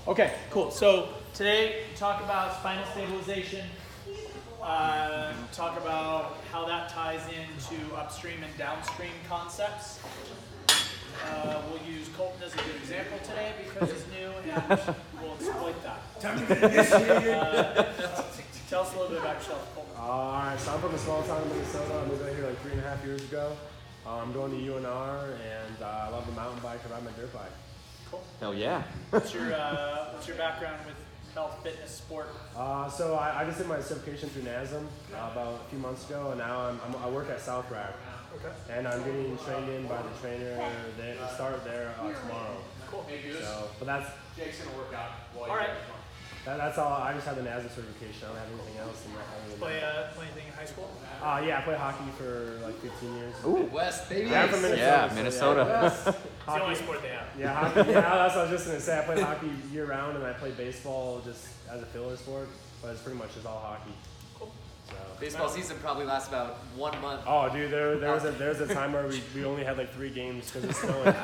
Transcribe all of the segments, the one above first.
Okay, cool. So today, talk about spinal stabilization. Talk about how that ties into upstream and downstream concepts. We'll use Colton as a good example today because he's new, and we'll exploit that. Tell us a little bit about yourself, Colton. Alright, so I'm from a small town in Minnesota. I moved out here like 3.5 years ago. I'm going to UNR, and I love the mountain bike. I ride my dirt bike. Cool. Hell yeah. What's your background with health, fitness, sport? So I just did my certification through NASM about a few months ago, and now I work at South Rack. Okay. And I'm getting trained in by the trainer. They start there tomorrow. Cool. So, but that's Jake's gonna work out while all right. That's all. I just have the NASM certification. I don't have anything else. Play anything in high school? Yeah, I played hockey for like 15 years. Ooh. West, baby. Yeah, I'm from Minnesota. Yeah, so, Minnesota. yeah. It's the only sport they have. Yeah, hockey. Yeah, that's what I was just gonna say. I played hockey year round, and I played baseball just as a filler sport. But it's pretty much just all hockey. Cool. So. Baseball season probably lasts about 1 month. Oh, dude, there was a time where we only had like 3 games because it was snowing.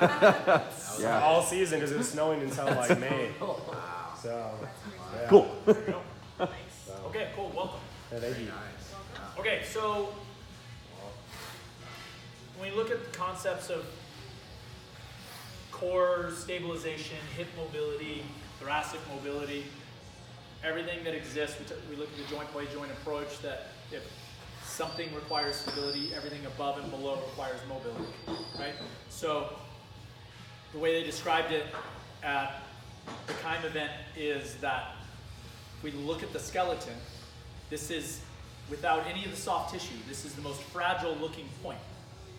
Yeah. All season because it was snowing until like May. Wow. So. Yeah. Cool. There you go. Okay, cool. Welcome. Yeah, thank you. Okay, so when we look at the concepts of core stabilization, hip mobility, thoracic mobility, everything that exists, we look at the joint by joint approach that if something requires stability, everything above and below requires mobility, right? So the way they described it at the Keim event is that if we look at the skeleton, this is without any of the soft tissue. This is the most fragile looking point,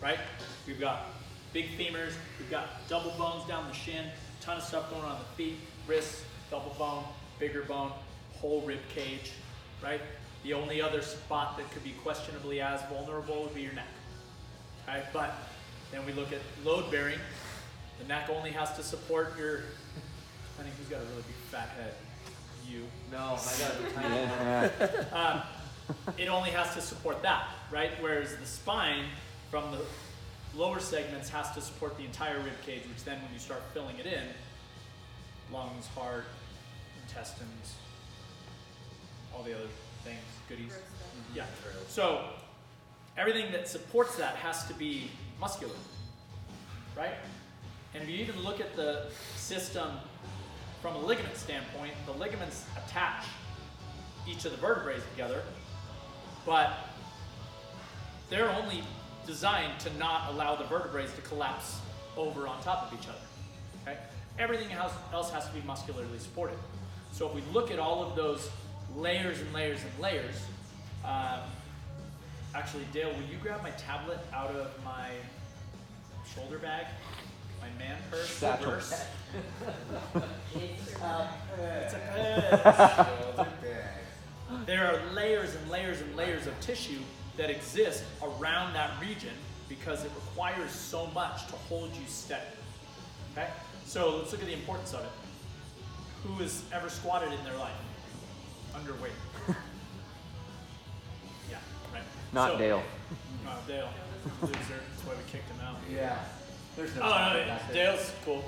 right? We've got big femurs, we've got double bones down the shin, ton of stuff going on the feet, wrists, double bone, bigger bone, whole rib cage, right? The only other spot that could be questionably as vulnerable would be your neck, right? But then we look at load bearing. The neck only has to support your, I think who's got a really big fat head? You. No, I got a tiny Yeah. It only has to support that, right? Whereas the spine from the lower segments has to support the entire rib cage, which then when you start filling it in, lungs, heart, intestines, all the other things, goodies. Yeah. So everything that supports that has to be muscular, right? And if you even look at the system from a ligament standpoint, the ligaments attach each of the vertebrae together, but they're only designed to not allow the vertebrae to collapse over on top of each other. Okay? Everything else has to be muscularly supported. So if we look at all of those layers and layers and layers, actually, Dale, will you grab my tablet out of my shoulder bag? My man purse? Satchel. Purse? It's a purse. There are layers and layers and layers of tissue that exist around that region because it requires so much to hold you steady. Okay? So let's look at the importance of it. Who has ever squatted in their life? Underweight. Yeah, right. Not Dale. No, Dale. Loser. That's why we kicked him out. Yeah. There's no Oh, time no, back there. Dale's cool.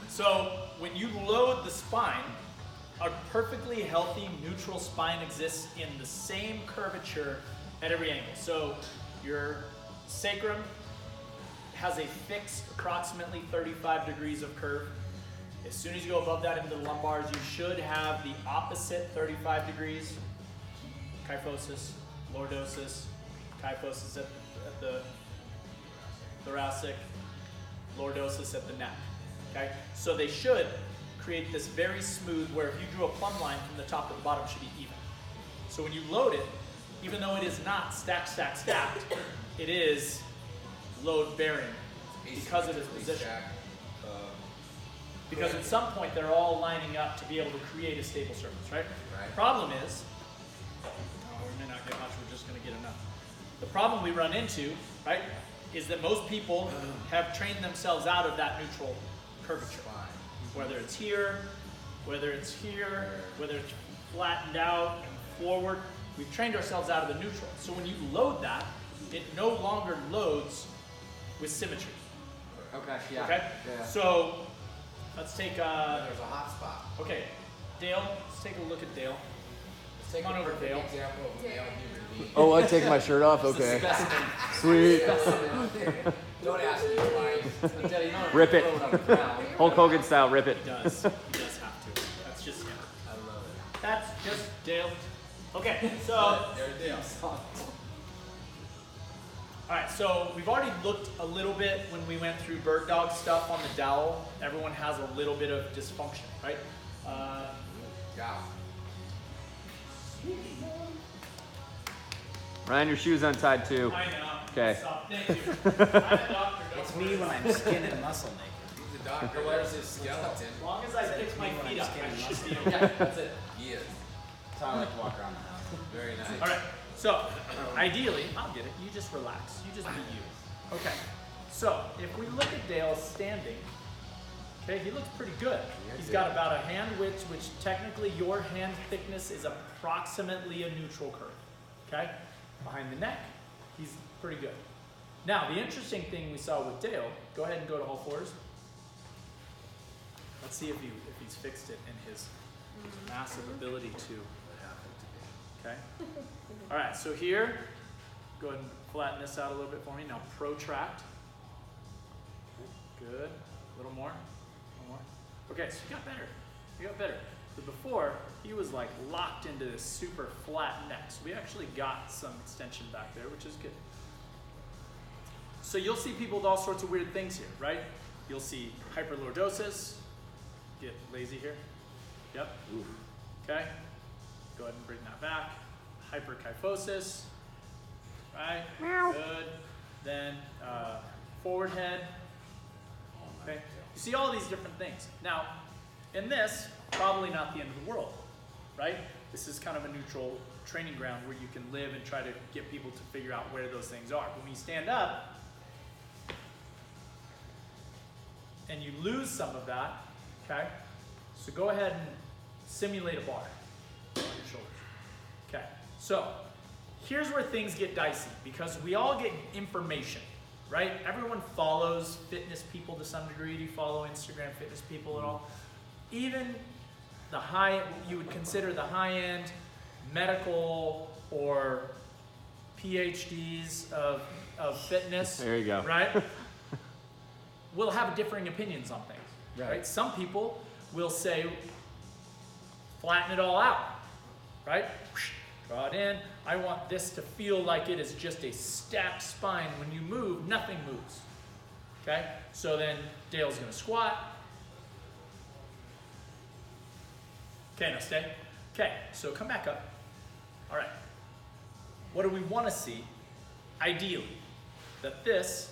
So when you load the spine, a perfectly healthy neutral spine exists in the same curvature at every angle. So your sacrum has a fixed approximately 35 degrees of curve. As soon as you go above that into the lumbars, you should have the opposite 35 degrees. Kyphosis, lordosis, kyphosis at the thoracic, lordosis at the neck. Okay? So they should create this very smooth where if you drew a plumb line from the top to the bottom, it should be even. So when you load it, even though it is not stacked, it is load bearing because of its position. Because at some point they're all lining up to be able to create a stable surface, right? The problem is, we may not get much, we're just going to get enough. The problem we run into, right, is that most people have trained themselves out of that neutral curvature. Whether it's here, whether it's here, whether it's flattened out and forward, we've trained ourselves out of the neutral. So when you load that, it no longer loads with symmetry. Okay, yeah. Okay? Yeah. So Let's take There's a hot spot. okay, Dale. Let's take a look at Dale. Let's take Come on a over, perfect Dale. example of a male human being. Oh, I take my shirt off? Okay. Sweet. Don't ask me why. Daddy, you know, Rip it. throw it on the ground. Hulk Hogan style, rip it. He does. He does have to. That's just him. I love it. That's just Dale. Okay, so. There's Dale. Alright, so we've already looked a little bit when we went through bird dog stuff on the dowel. Everyone has a little bit of dysfunction, right? Yeah. Ryan, your shoe's untied too. I know. Okay. Stop. Thank you. I'm a doctor. It's me when I'm skin and muscle naked. He's a doctor. Where's his skeleton? As long as I pick my feet up, I should be okay. Yeah, that's it. He is. That's how I like to walk around the house. Very nice. Alright, so ideally, I'll get it. You just relax. You just be you. Okay, so if we look at Dale standing, okay, he looks pretty good. He's got about a hand width, which technically your hand thickness is approximately a neutral curve. Okay, behind the neck, he's pretty good. Now, the interesting thing we saw with Dale, go ahead and go to all fours. Let's see if he's fixed it in his massive ability to. Okay. All right, so here, go ahead and flatten this out a little bit for me. Now protract. Good. A little more. Okay, so you got better. You got better. So before, he was like locked into this super flat neck. So we actually got some extension back there, which is good. So you'll see people with all sorts of weird things here, right? You'll see hyperlordosis. Get lazy here. Yep. Okay. Go ahead and bring that back. Hyperkyphosis. Right. Good. Then forward head. Okay. You see all these different things. Now, in this, probably not the end of the world, right? This is kind of a neutral training ground where you can live and try to get people to figure out where those things are. But when you stand up and you lose some of that, okay? So go ahead and simulate a bar on your shoulders. Okay, so here's where things get dicey because we all get information, right? Everyone follows fitness people to some degree. Do you follow Instagram fitness people at all? Even the high, you would consider the high-end medical or PhDs of fitness. There you go. Right? Will have differing opinions on things, right? Some people will say, flatten it all out, right? Draw it in. I want this to feel like it is just a stacked spine. When you move, nothing moves. Okay? So then Dale's gonna squat. Okay, now stay. Okay, so come back up. All right. What do we want to see? Ideally, that this,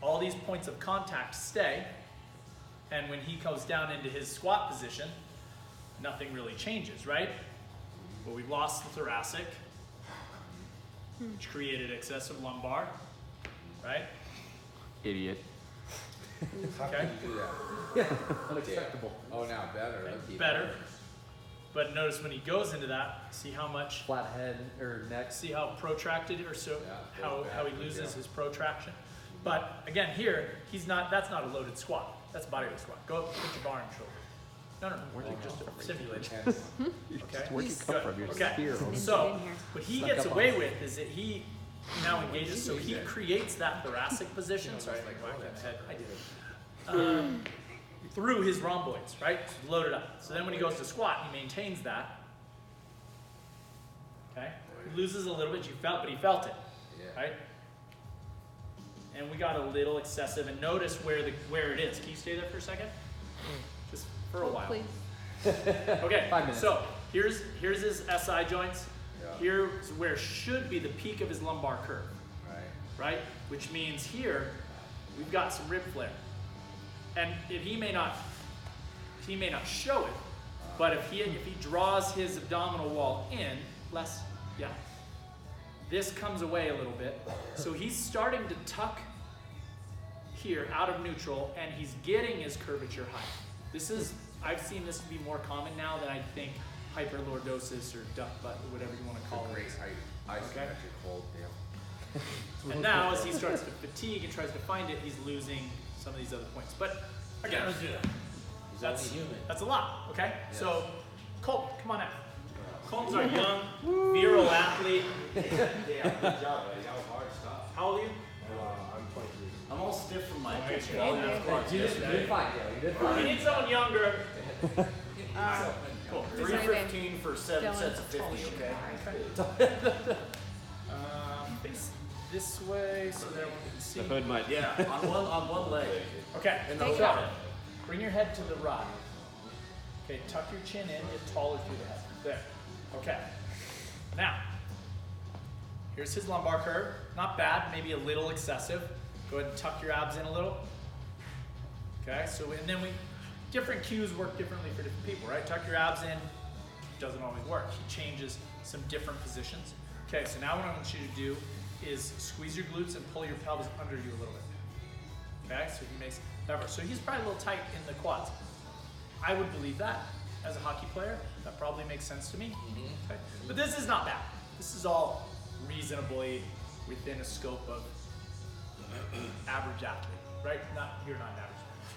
all these points of contact stay, and when he goes down into his squat position, nothing really changes, right? But we've lost the thoracic, which created excessive lumbar, right? Idiot. How Okay. can you do that? Unacceptable. Oh, now better. Let's keep Better. going. But notice when he goes into that, see how much, Flat head or neck. see how protracted or so, Yeah, how goes back he and loses down. his protraction. But again, here, that's not a loaded squat. That's a bodyweight squat. Go up, put your bar on your shoulder. No, just simulate it. And Okay. Where'd you come from? You're Okay. spear. So what he gets away with is that he now engages, so he creates that thoracic position. Sorry, like whack in the head. I did it. Through his rhomboids, right? So load it up. So then when he goes to squat, he maintains that. Okay. He loses a little bit. But he felt it, yeah. right? And we got a little excessive. And notice where it is. Can you stay there for a second? Just for a while. Please. Okay, 5 minutes. so here's his SI joints. Yeah. Here's where should be the peak of his lumbar curve, Right. right? Which means here we've got some rib flare, and he may not show it, but if he draws his abdominal wall in, this comes away a little bit. So he's starting to tuck here out of neutral, and he's getting his curvature high. I've seen this to be more common now than I think hyperlordosis or duck butt or whatever you want to call Great it. height. Isometric hold, Dale. And now as he starts to fatigue and tries to find it, he's losing some of these other points. But again, let's do that. That's only human. that's a lot. Okay. Yes. So, Colton, come on out. Colton's our young, virile athlete. Yeah, good job, buddy. That was hard stuff. How old are you? I'm 23. I'm all stiff from my Okay. pitch ball. You did fine, Dale. You did fine. We need someone younger. Cool. 315 for 7 Dylan sets of 50, told you okay? Face this way so that everyone can see. The hood might. Yeah, on one leg. Okay. And Take the it. front. Bring your head to the right. Okay, tuck your chin in, get taller through the head. There. Okay. Now, here's his lumbar curve. Not bad, maybe a little excessive. Go ahead and tuck your abs in a little. Okay, so and then different cues work differently for different people, right? Tuck your abs in, doesn't always work. He changes some different positions. Okay, so now what I want you to do is squeeze your glutes and pull your pelvis under you a little bit. Okay, so he makes lever. So he's probably a little tight in the quads. I would believe that as a hockey player. That probably makes sense to me. Okay. But this is not bad. This is all reasonably within a scope of average athlete, right? You're not an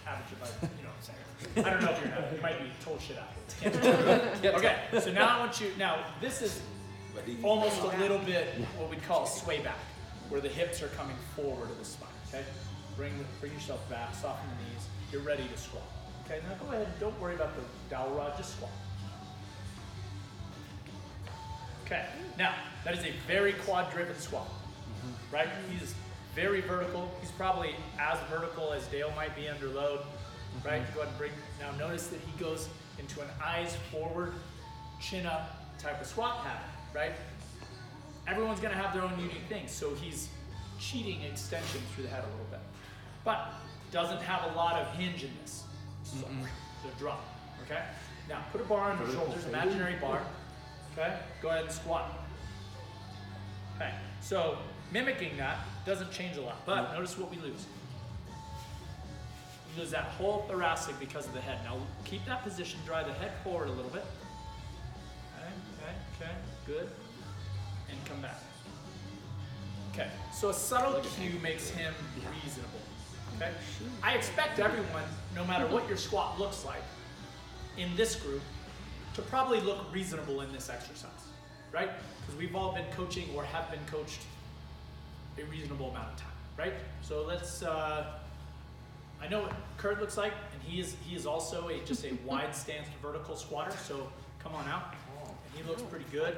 average athlete. You know what I'm saying? I don't know if you're not. You might be total shit athletes. Okay, so now I want you, this is almost a little bit what we'd call sway back, where the hips are coming forward of the spine, okay? Bring yourself back, soften the knees. You're ready to squat. Okay, now go ahead, don't worry about the dowel rod, just squat. Okay, now, that is a very quad-driven squat, right? He's very vertical. He's probably as vertical as Dale might be under load, right? Go ahead and now notice that he goes into an eyes forward, chin up type of squat pattern, right? Everyone's gonna have their own unique things, so he's cheating extension through the head a little bit. But doesn't have a lot of hinge in this. So, the drop, okay? Now, put a bar on your shoulders, imaginary bar, okay? Go ahead and squat. Okay, so mimicking that doesn't change a lot, but notice what we lose. We lose that whole thoracic because of the head. Now, keep that position, drive the head forward a little bit. Okay, good. And come back. Okay, so a subtle cue makes him reasonable. Okay? I expect everyone, no matter what your squat looks like, in this group, to probably look reasonable in this exercise, right? Because we've all been coaching or have been coached a reasonable amount of time, right? So let's, I know what Kurt looks like, and he is also just a wide stance vertical squatter, so come on out. And he looks pretty good.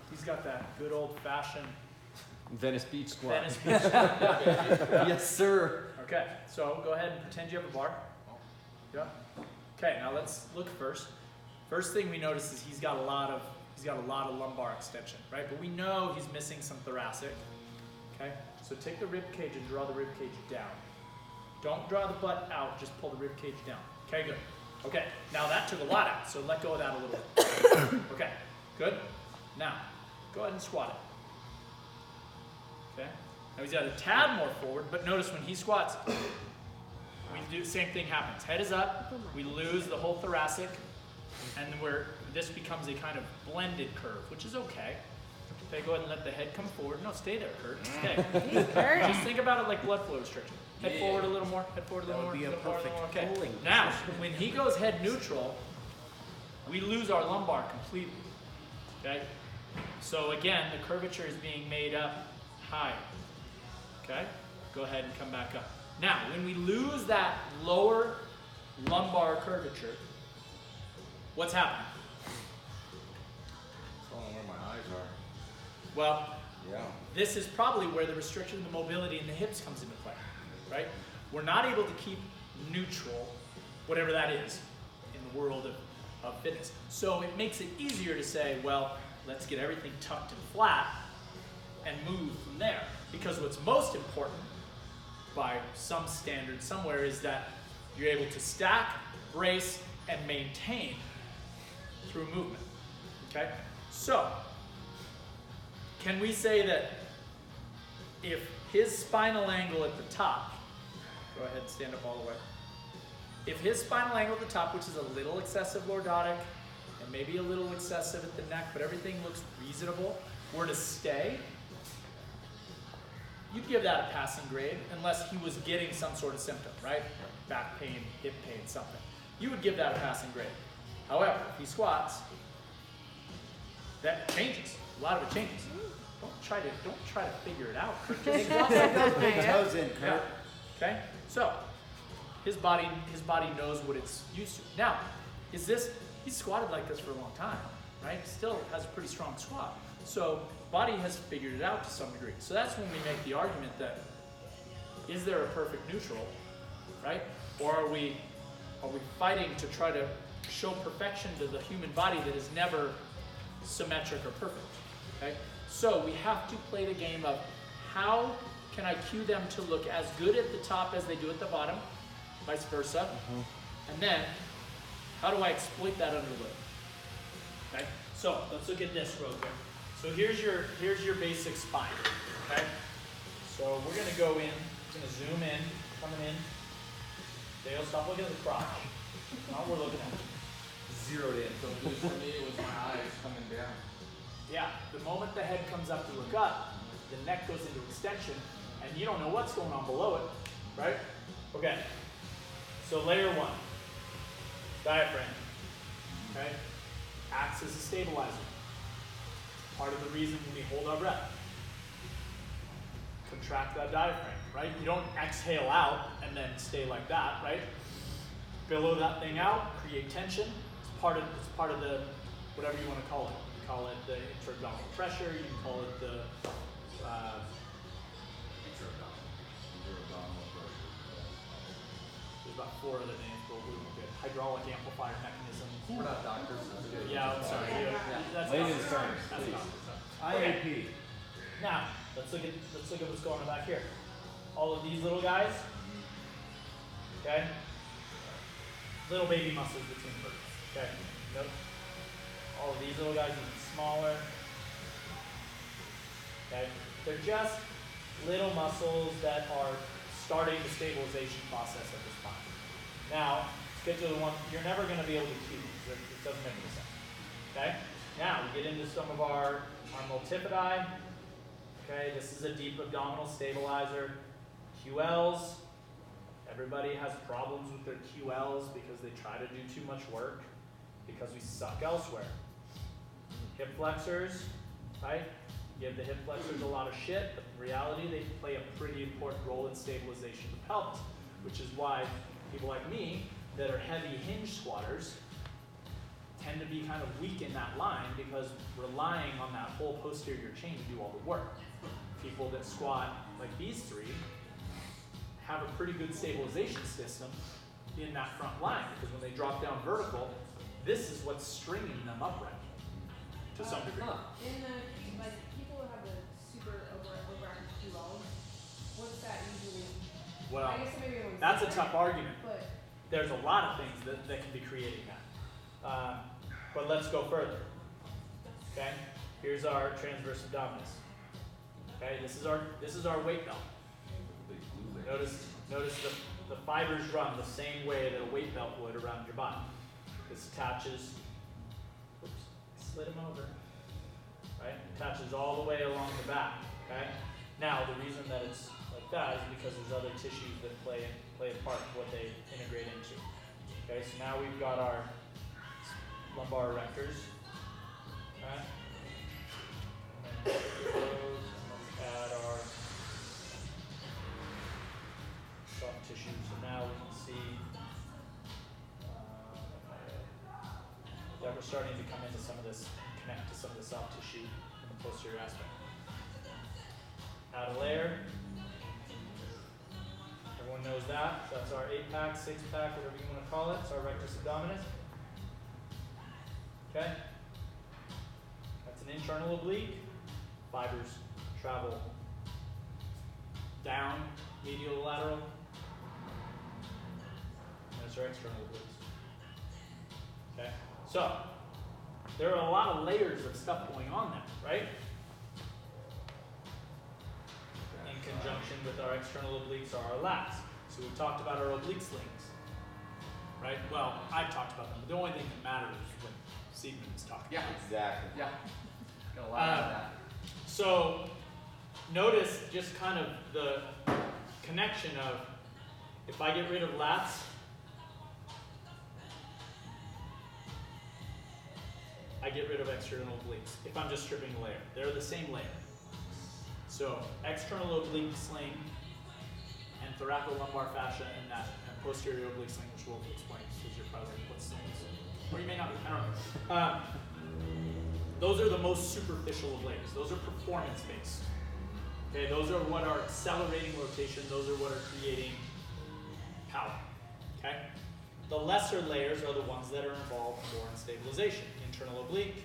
He's got that good old fashioned Venice Beach squat. Venice Beach squat. Yes, sir. Okay, so go ahead and pretend you have a bar. Yeah. Okay, now let's look first. First thing we notice is he's got a lot of lumbar extension, right? But we know he's missing some thoracic. Okay, so take the rib cage and draw the rib cage down. Don't draw the butt out, just pull the rib cage down. Okay, good. Okay, now that took a lot out, so let go of that a little bit. Okay, good. Now, go ahead and squat it. Okay. Now he's got a tad more forward, but notice when he squats, we do the same thing happens. Head is up, we lose the whole thoracic, and this becomes a kind of blended curve, which is okay. Okay, go ahead and let the head come forward. No, stay there, Kurt. Stay. Just think about it like blood flow restriction. Head forward a little more, head forward a little more. That would be a head forward perfect little more. Okay. pulling Now, when he goes head neutral, we lose our lumbar completely. Okay? So again, the curvature is being made up higher. Okay? Go ahead and come back up. Now, when we lose that lower lumbar curvature, what's happening? I don't know where my eyes are. Well, Yeah. this is probably where the restriction of the mobility in the hips comes into play, right? We're not able to keep neutral, whatever that is, in the world of fitness. So it makes it easier to say, well, let's get everything tucked and flat and move from there. Because what's most important by some standard somewhere is that you're able to stack, brace, and maintain through movement, okay? So, can we say that if his spinal angle at the top, go ahead and stand up all the way. If his spinal angle at the top, which is a little excessive lordotic, and maybe a little excessive at the neck, but everything looks reasonable, were to stay, you'd give that a passing grade unless he was getting some sort of symptom, right? Back pain, hip pain, something. you would give that a passing grade. However, if he squats, that changes. A lot of it changes. Don't try to figure it out, Kurt. Just Big toes in, yeah. Kurt. Okay? So his body knows what it's used to. Now, he's squatted like this for a long time, right? Still has a pretty strong squat. So body has figured it out to some degree. So that's when we make the argument that is there a perfect neutral, right? Or are we fighting to try to show perfection to the human body that is never symmetric or perfect? Okay? So we have to play the game of how can I cue them to look as good at the top as they do at the bottom, vice versa, and then how do I exploit that under the hood? Okay? So let's look at this real quick. So here's your basic spine. Okay? So we're gonna go in, gonna zoom in, coming in. Dale, stop looking at the crotch. Now we're looking at it. Zeroed in. So for me, it was my eyes coming down. Yeah, the moment the head comes up to look up, the neck goes into extension, and you don't know what's going on below it, right? Okay, so layer one, diaphragm, okay? Acts as a stabilizer. Part of the reason when we hold our breath. Contract that diaphragm, right? You don't exhale out and then stay like that, right? Billow that thing out, create tension. It's part of the, whatever you want to call it. You call it the intra-abdominal pressure, you can call it the, there's about 4 other names, but we're good. Hydraulic amplifier mechanism. We're not doctors. Yeah, I'm sorry. Yeah. That's Layman's doctor's terms, That's please. doctor's terms. IAP. Now, let's look at what's going on back here. All of these little guys, okay? Little baby muscles between vertebrae, okay? Nope. All of these little guys even smaller, okay? They're just little muscles that are starting the stabilization process at this point. Now, let's get to the one, you're never going to be able to cue these. It doesn't make any sense, okay? Now, we get into some of our multifidi. Okay, this is a deep abdominal stabilizer. QLs, everybody has problems with their QLs because they try to do too much work because we suck elsewhere. Hip flexors, right? Give the hip flexors a lot of shit, but in reality they play a pretty important role in stabilization of the pelvis, which is why people like me that are heavy hinge squatters tend to be kind of weak in that line because relying on that whole posterior chain to do all the work. People that squat like these three have a pretty good stabilization system in that front line because when they drop down vertical, this is what's stringing them upright to some degree. In the, like, people who have the super overactive QLs, what's that usually? Well, I guess maybe everyone's that's a different, tough argument. But There's a lot of things that can be creating that. But let's go further. Okay, here's our transverse abdominis. Okay, this is our weight belt. Notice the fibers run the same way that a weight belt would around your body. This attaches. Oops, slid them over. Right, attaches all the way along the back. Okay. Now the reason that it's like that is because there's other tissues that play a part of what they integrate into. Okay, so now we've got our lumbar erectors. Okay. And then those, and let's add our soft tissue. So now we can see that we're starting to come into some of this, connect to some of the soft tissue in the posterior aspect. Add a layer. Everyone knows that. So that's our 8-pack, 6-pack, whatever you want to call it. It's our rectus abdominis. Okay? That's an internal oblique. Fibers travel down, medial to lateral. And that's our external obliques. Okay? So, there are a lot of layers of stuff going on there, right? In conjunction with our external obliques are our lats. So we've talked about our oblique slings, right? Well, I've talked about them, but the only thing that matters is when Siegmund is talking. Yeah, Exactly. yeah. Got a lot of that. So notice just kind of the connection of if I get rid of lats, I get rid of external obliques. If I'm just stripping a layer, they're the same layer. So external oblique sling and thoracolumbar fascia and that and posterior oblique sling, which we'll explain because you're probably like, what slings? Or you may not be, I don't know. Those are the most superficial of layers. Those are performance based. Okay, those are what are accelerating rotation. Those are what are creating power. Okay? The lesser layers are the ones that are involved more in stabilization. Internal oblique.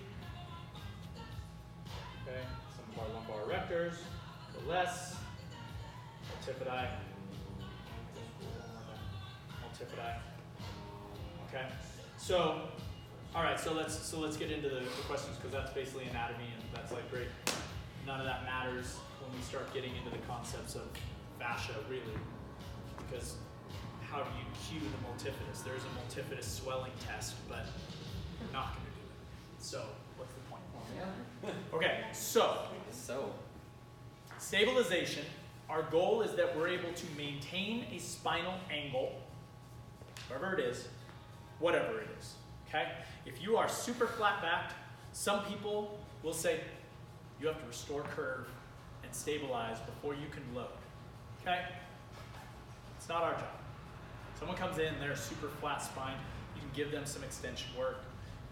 Okay, some of our lumbar erectors. The less. Multifidi. Multifidi. Okay. So, all right. So let's get into the questions because that's basically anatomy and that's like great. None of that matters when we start getting into the concepts of fascia, really, because how do you cue the multifidus? There's a multifidus swelling test, but we're not going to do it. So what's the point? Yeah. Okay. So stabilization. Our goal is that we're able to maintain a spinal angle, wherever it is, whatever it is. Okay? If you are super flat backed, some people will say you have to restore curve and stabilize before you can load. Okay? It's not our job. Someone comes in, they're super flat spine, you can give them some extension work,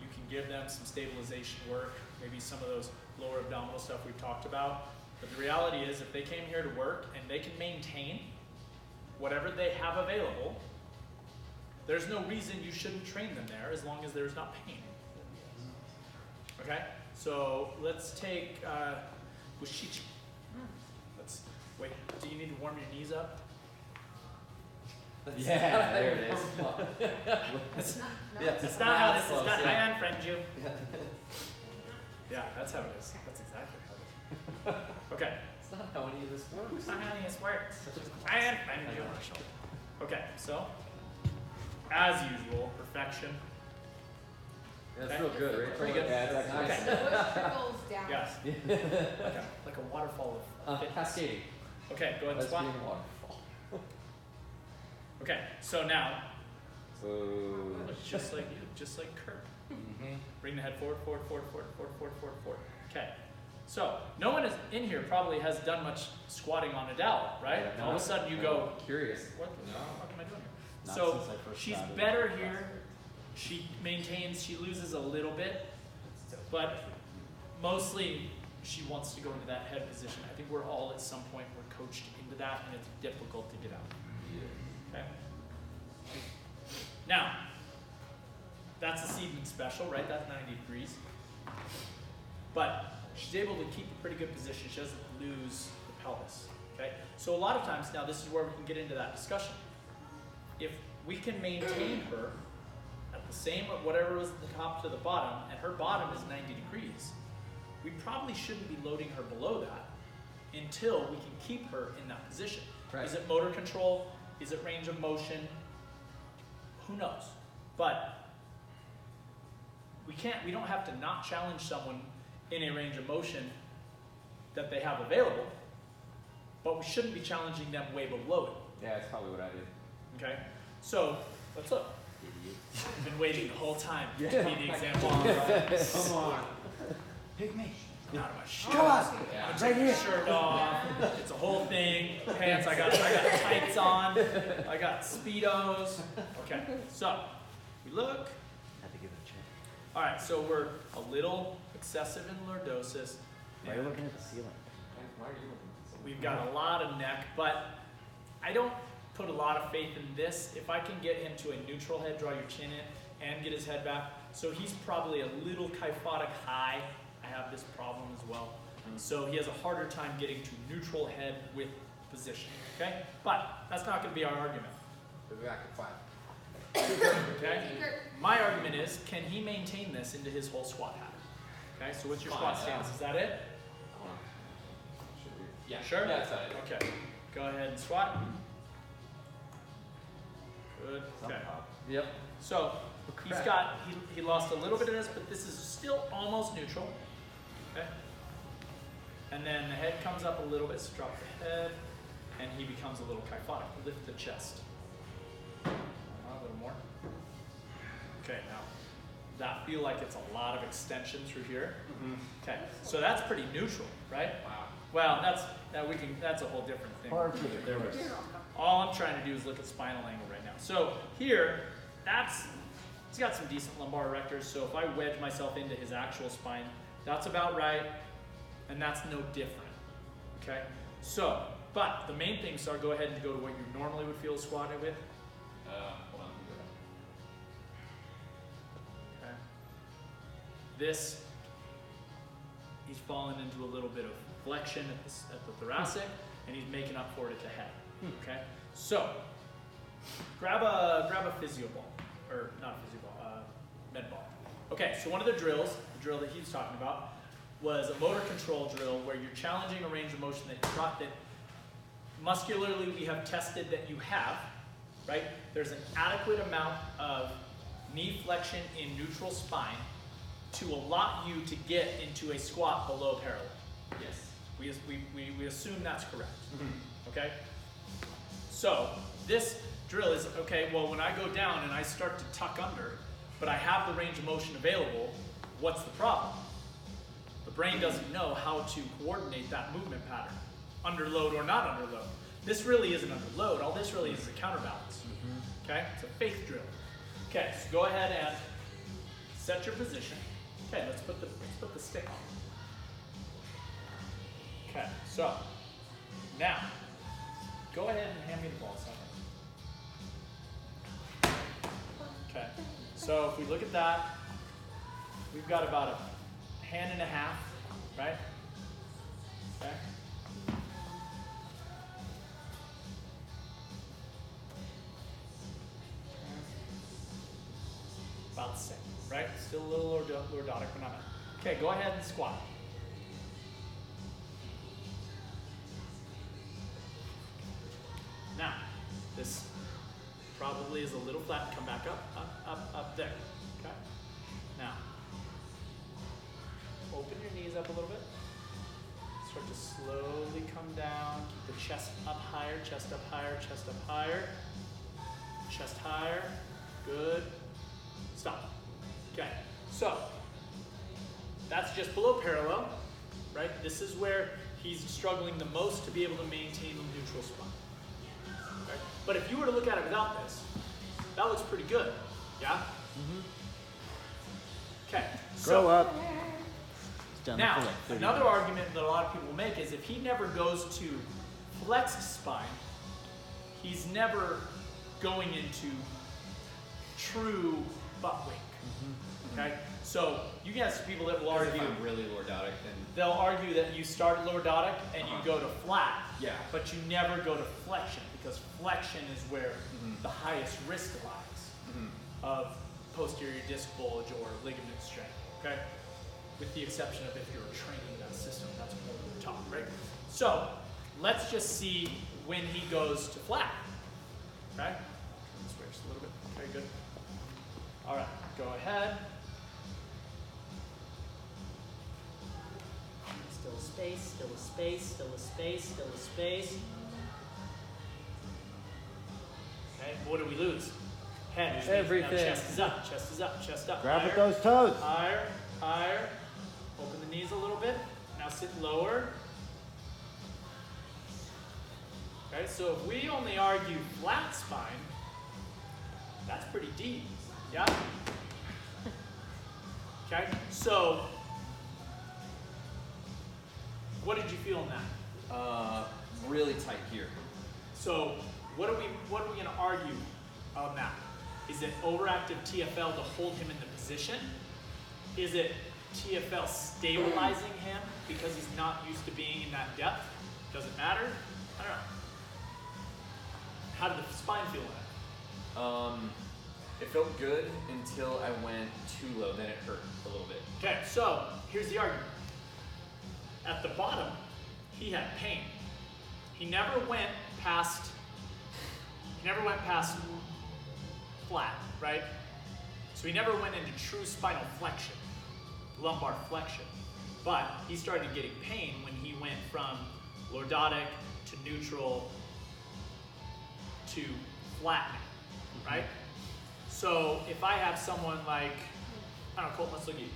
you can give them some stabilization work, maybe some of those lower abdominal stuff we've talked about. But the reality is if they came here to work and they can maintain whatever they have available, there's no reason you shouldn't train them there as long as there's not pain. Okay? So let's take Bushichi. Wait, do you need to warm your knees up? Yeah, there it is. That's not how this is done. I unfriend you. Yeah, that's how it is. That's exactly how it is. Okay. It's not how any of this works. It's not how any of this works. I unfriend you. Okay, so as usual, perfection. That's Okay. real good, right? Pretty good. Yeah, that's Okay. nice. The bush trickles down. Yes. Like a waterfall of fitness. Cascading. Okay, go ahead and Let's be squat. in a waterfall. Okay, so now, Ooh. just like Kurt. Mm-hmm. Bring the head forward, forward, forward, forward, forward, forward, forward, forward. Okay. So no one is in here probably has done much squatting on a dowel, right? Yeah, All of a sudden you go, Curious. what the fuck am I doing here? Not So since I first she's started. better here. She maintains, she loses a little bit, but mostly she wants to go into that head position. I think we're all at some point we're coached into that and it's difficult to get out. Okay. Now, that's a Seidman special, right? That's 90 degrees. But she's able to keep a pretty good position. She doesn't lose the pelvis. Okay? So a lot of times, now this is where we can get into that discussion. If we can maintain her at the same, whatever was the top to the bottom, and her bottom is 90 degrees, we probably shouldn't be loading her below that until we can keep her in that position. Right. Is it motor control? Is it range of motion? Who knows? But we don't have to not challenge someone in a range of motion that they have available, but we shouldn't be challenging them way below it. Yeah, that's probably what I did. Okay? So, let's look. I've been waiting the whole time to be the example. Come on. Pick me. Out of my shirt. Come on. I'm taking my shirt off. It's a whole thing. Pants, I got tights on. I got Speedos. Okay, so we look. Had to give it a check. All right, so we're a little excessive in lordosis. Why are you looking at the ceiling? Why are you looking at the ceiling? We've got a lot of neck, but I don't put a lot of faith in this. If I can get him to a neutral head, draw your chin in, and get his head back. So he's probably a little kyphotic high. I have this problem as well. So he has a harder time getting to neutral head with position, okay? But that's not gonna be our argument, Put it back at 5. okay? My argument is, can he maintain this into his whole squat pattern? Okay, so what's your squat stance? Is that it? Yeah. Sure? Yeah, that's it. Okay, go ahead and squat. Good, okay. Yep. So he lost a little bit of this, but this is still almost neutral. Okay. And then the head comes up a little bit, so drop the head, and he becomes a little kyphotic. Lift the chest. A little more. Okay, now that feel like it's a lot of extension through here? Okay, so that's pretty neutral, right? Wow. Well, that's a whole different thing. Hard for the There we course. go. All I'm trying to do is look at spinal angle right now. So here, he's got some decent lumbar erectors, so if I wedge myself into his actual spine, that's about right, and that's no different, okay? So, but the main things are, go ahead and go to what you normally would feel squatted with. Hold on. Okay. This, he's fallen into a little bit of flexion at the thoracic, and he's making up for it at the head. Okay. So, grab a physio ball, or not a physio ball, med ball. Okay. So one of the drills, the drill that he was talking about, was a motor control drill where you're challenging a range of motion that muscularly we have tested that you have. Right? There's an adequate amount of knee flexion in neutral spine to allot you to get into a squat below parallel. Yes. We assume that's correct. Okay? So this drill is, okay, well, when I go down and I start to tuck under, but I have the range of motion available, what's the problem? The brain doesn't know how to coordinate that movement pattern, under load or not under load. This really isn't under load. All this really is a counterbalance. Okay? It's a faith drill. Okay, so go ahead and set your position. Okay, let's put the stick on. Okay, so now go ahead and hand me the ball second. Okay, so if we look at that, we've got about a hand and a half, right? Okay. About the same, right? Still a little lordotic, but not bad. Okay, go ahead and squat. Now, this probably is a little flat. Come back up there. Okay. Now, open your knees up a little bit. Start to slowly come down. Keep the chest up higher, chest up higher, chest up higher. Chest higher. Good. Stop. Okay. So, that's just below parallel, right? This is where he's struggling the most to be able to maintain the neutral spine. Okay? But if you were to look at it without this, that looks pretty good. Yeah? Okay. Grow So, up. It's done now, for like 30 another minutes. argument that a lot of people make is if he never goes to flexed spine, he's never going into true butt wink. Okay? So you get some people that will If argue, I'm really lordotic, then they'll argue that you start lordotic and you go to flat, yeah. but you never go to flexion because flexion is where the highest risk lies of posterior disc bulge or ligament strain. Okay? With the exception of if you're training that system, that's more over the top, right? So let's just see when he goes to flat. Okay? Switch a little bit. Okay, good. All right, go ahead. Still a space, still a space, still a space, still a space. Okay, what do we lose? Head. Which means Everything. Now chest is up, chest is up, chest up. Grab higher, with those toes. Higher, higher. Open the knees a little bit. Now sit lower. Okay, so if we only argue flat spine, that's pretty deep. Yeah? Okay, so what did you feel in that? Really tight here. So what are we gonna argue on that? Is it overactive TFL to hold him in the position? Is it TFL stabilizing him because he's not used to being in that depth? Does it matter? I don't know. How did the spine feel in it? It felt good until I went too low, then it hurt a little bit. Okay, so here's the argument. At the bottom, he had pain. He never went past flat, right? So he never went into true spinal flexion, lumbar flexion. But he started getting pain when he went from lordotic to neutral to flattening, right? So if I have someone like, I don't know, Colton, let's look at you.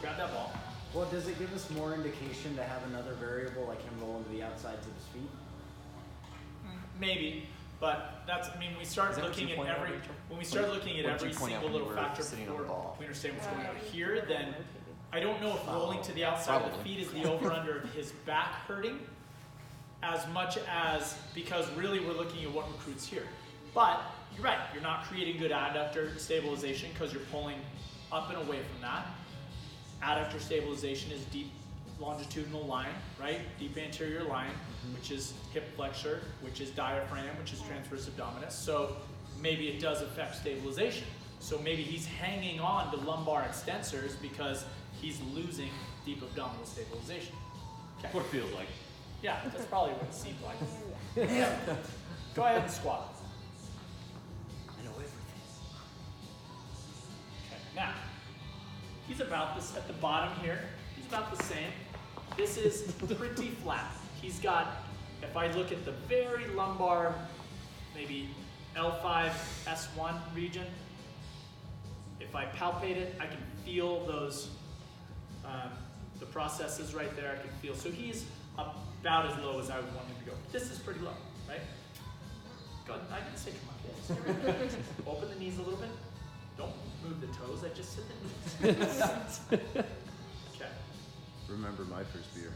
Grab that ball. Well, does it give us more indication to have another variable like him rolling to the outsides of his feet? Maybe, but that's, I mean, we start Is that what looking you at pointed out, every, Rachel? when we start looking at What did every you point out single when you little were factor sitting on the before ball? we understand what's going on here, then I don't know if rolling to the outside of the Probably. feet is the over-under of his back hurting as much as, because really we're looking at what recruits here. But you're right, you're not creating good adductor stabilization because you're pulling up and away from that. Adductor stabilization is deep longitudinal line, right? Deep anterior line, which is hip flexor, which is diaphragm, which is transverse abdominis. So maybe it does affect stabilization. So maybe he's hanging on to lumbar extensors because he's losing deep abdominal stabilization. Okay. What it feels like. Yeah, that's probably what it seemed like. Yeah. Go ahead and squat. I know everything. Okay, now, he's about this at the bottom here. He's about the same. This is pretty flat. He's got, if I look at the very lumbar, maybe L5, S1 region, if I palpate it, I can feel those, the processes right there. I can feel, so he's about as low as I would want him to go. This is pretty low, right? Go ahead, I didn't say come on, kids. Open the knees a little bit. Don't move the toes, I just said the knees. Okay. Remember my first beer.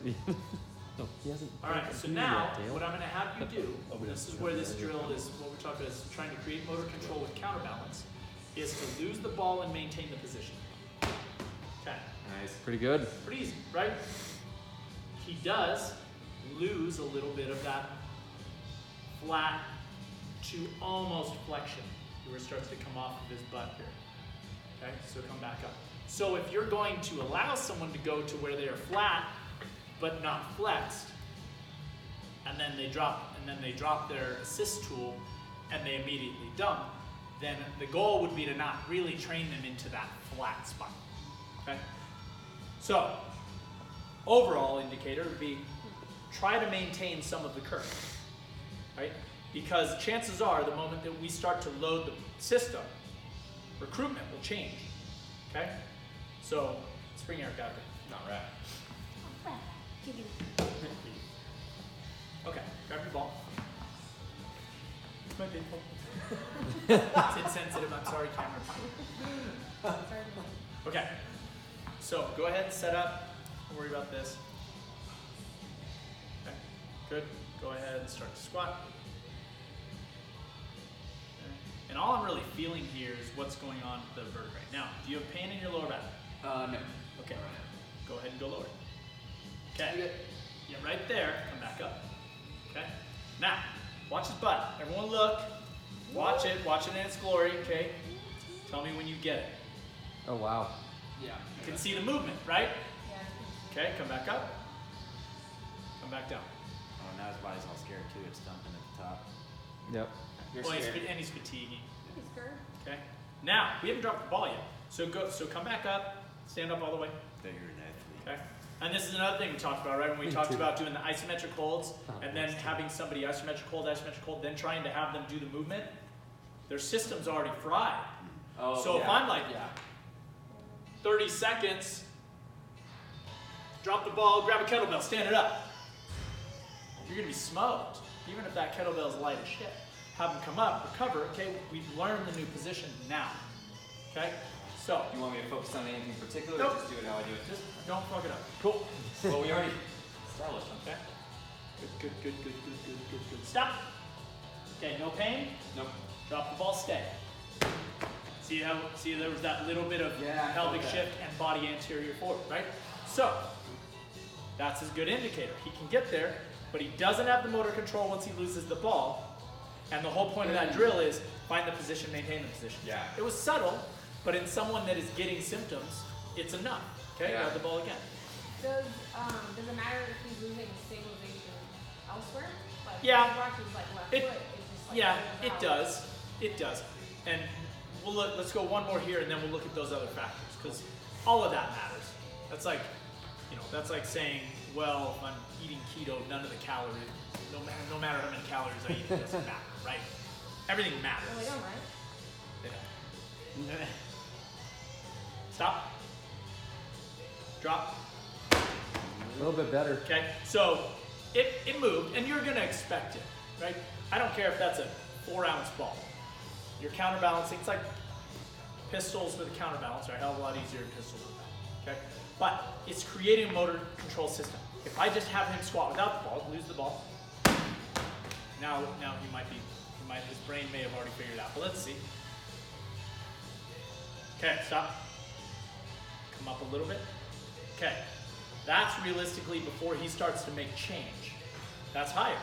No, he hasn't. All right, so now what I'm going to have you do, this is where this drill is, what we're talking about is trying to create motor control with counterbalance, is to lose the ball and maintain the position. Okay, Nice. Pretty good. pretty easy, right? He does lose a little bit of that flat to almost flexion, where it starts to come off of his butt here. Okay, so come back up. So if you're going to allow someone to go to where they are flat, but not flexed, and then they drop their assist tool and they immediately dump, then the goal would be to not really train them into that flat spot. Okay? So, overall indicator would be try to maintain some of the current, right? Because chances are the moment that we start to load the system, recruitment will change, okay? So, spring Eric out there. Not right. Okay, grab your ball. It's my painful. It's insensitive, I'm sorry, camera. Okay, so go ahead and set up. Don't worry about this. Okay, good. Go ahead and start to squat. Okay. And all I'm really feeling here is what's going on with the vertebrae. Now, do you have pain in your lower back? No. Okay, go ahead and go lower. Okay, yeah, right there, come back up. Okay, now, watch his butt. Everyone look, watch it in its glory, okay? Tell me when you get it. Oh wow. Yeah. You can see the movement, right? Yeah. Okay, come back up. Come back down. Oh, now his body's all scared too. It's dumping at the top. Yep. You're Well, scared. and he's fatiguing. He's scared. Okay, now, we haven't dropped the ball yet. So come back up, stand up all the way. Okay. And this is another thing we talked about, right? When we talked about doing the isometric holds and then having somebody isometric hold, then trying to have them do the movement, their system's already fried. Oh, So if yeah. I'm like, yeah. 30 seconds, drop the ball, grab a kettlebell, stand it up. You're gonna be smoked, even if that kettlebell is light as shit. Have them come up, recover, okay? We've learned the new position now, okay? So, You want me to focus on anything particular Nope. or just do it how I do it? just don't fuck it up. Cool. Well, we already established them. Okay. Good. Stop. Okay, no pain. Nope. Drop the ball, stay. See there was that little bit of Yeah, I pelvic felt that. shift and body anterior forward, right? So, that's his good indicator. He can get there, but he doesn't have the motor control once he loses the ball. And the whole point of that drill is find the position, maintain the position. Yeah. It was subtle, but in someone that is getting symptoms, it's enough. Okay, Yeah. grab the ball again. Does it matter if he's losing stabilization elsewhere? Like Yeah. if he watches like left It- foot, it's just like Yeah, goes it out. does. It does. And let's go one more here, and then we'll look at those other factors, because all of that matters. That's like, that's like saying, well, if I'm eating keto, none of the calories, no matter how many calories I eat, it doesn't matter, right? Everything matters. No, they don't, right? They don't. Stop. Drop. A little bit better. Okay, so it moved, and you're gonna expect it, right? I don't care if that's a 4-ounce ball. You're counterbalancing. It's like pistols with a counterbalance, right? Hell of a lot easier than pistols with that. Okay, but it's creating a motor control system. If I just have him squat without the ball, lose the ball. Now his brain may have already figured it out, but let's see. Okay, stop. Come up a little bit. Okay, that's realistically before he starts to make change. That's higher,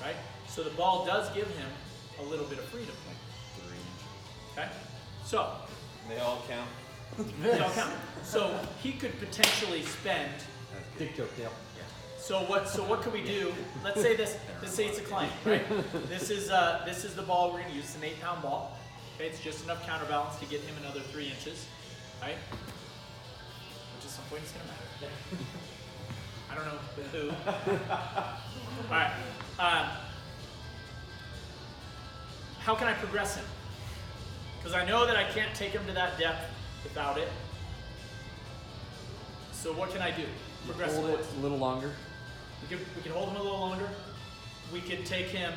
right? So the ball does give him a little bit of freedom. 3 inches. Okay, so They all count. they all count. So he could potentially spend. Dick joke, Dale. So what can we do? Let's say let's say it's a client, right? This is the ball we're gonna use. It's an 8-pound ball. Okay, it's just enough counterbalance to get him another 3 inches, right? Which at some point is gonna matter. I don't know with who. All right. How can I progress him? Because I know that I can't take him to that depth without it. So what can I do? Progress him. Hold it a little longer. We could hold him a little longer. We could take him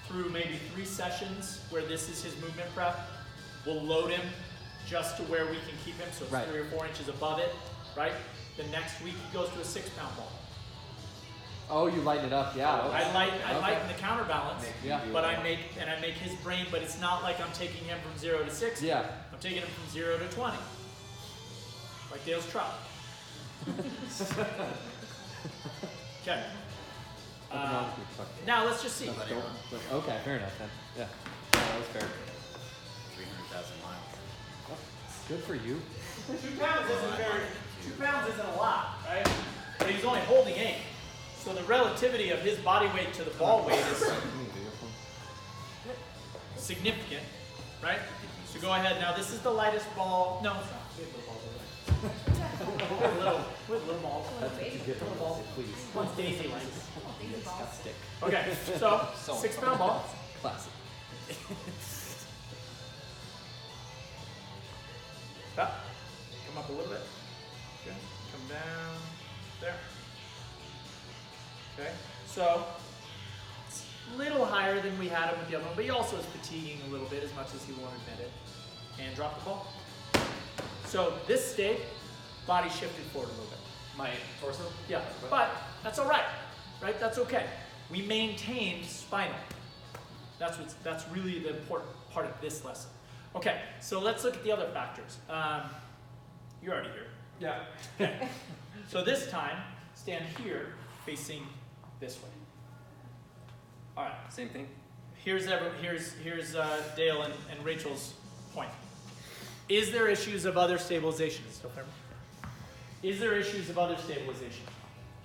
through maybe 3 sessions where this is his movement prep. We'll load him just to where we can keep him, so it's Right. 3 or 4 inches above it, right? The next week he goes to a 6-pound ball. Oh, you lighten it up, yeah. I lighten the counterbalance, Yeah. but I make his brain, but it's not like I'm taking him from 0 to 60. Yeah. I'm taking him from 0 to 20. Like Dale's trout. Okay. Now let's just see. Okay, fair enough then. Yeah. That was fair. 300,000 miles. Oh, good for you. 2 pounds isn't 2 pounds isn't a lot, right? But he's only holding 8. So the relativity of his body weight to the ball weight is significant, right? So go ahead. Now this is the lightest ball. No, it's not. We have little balls over there. we have little balls. Little balls. Please. One's Daisy likes. Daisy balls. Stick. Okay, so 6-pound ball. Classic. Stop. Come up a little bit. Okay. Come down. There. Okay. So it's a little higher than we had him with the other one, but he also is fatiguing a little bit as much as he won't admit it. And drop the ball. So this stayed, body shifted forward a little bit. My torso? Yeah, but that's all right, right? That's okay. We maintained spinal. That's really the important part of this lesson. Okay, so let's look at the other factors. You're already here. Yeah. Okay. So this time, stand here, facing this way. All right. Same thing? Here's Dale and Rachel's point. Is there issues of other stabilization? Is it still firm? Is there issues of other stabilization?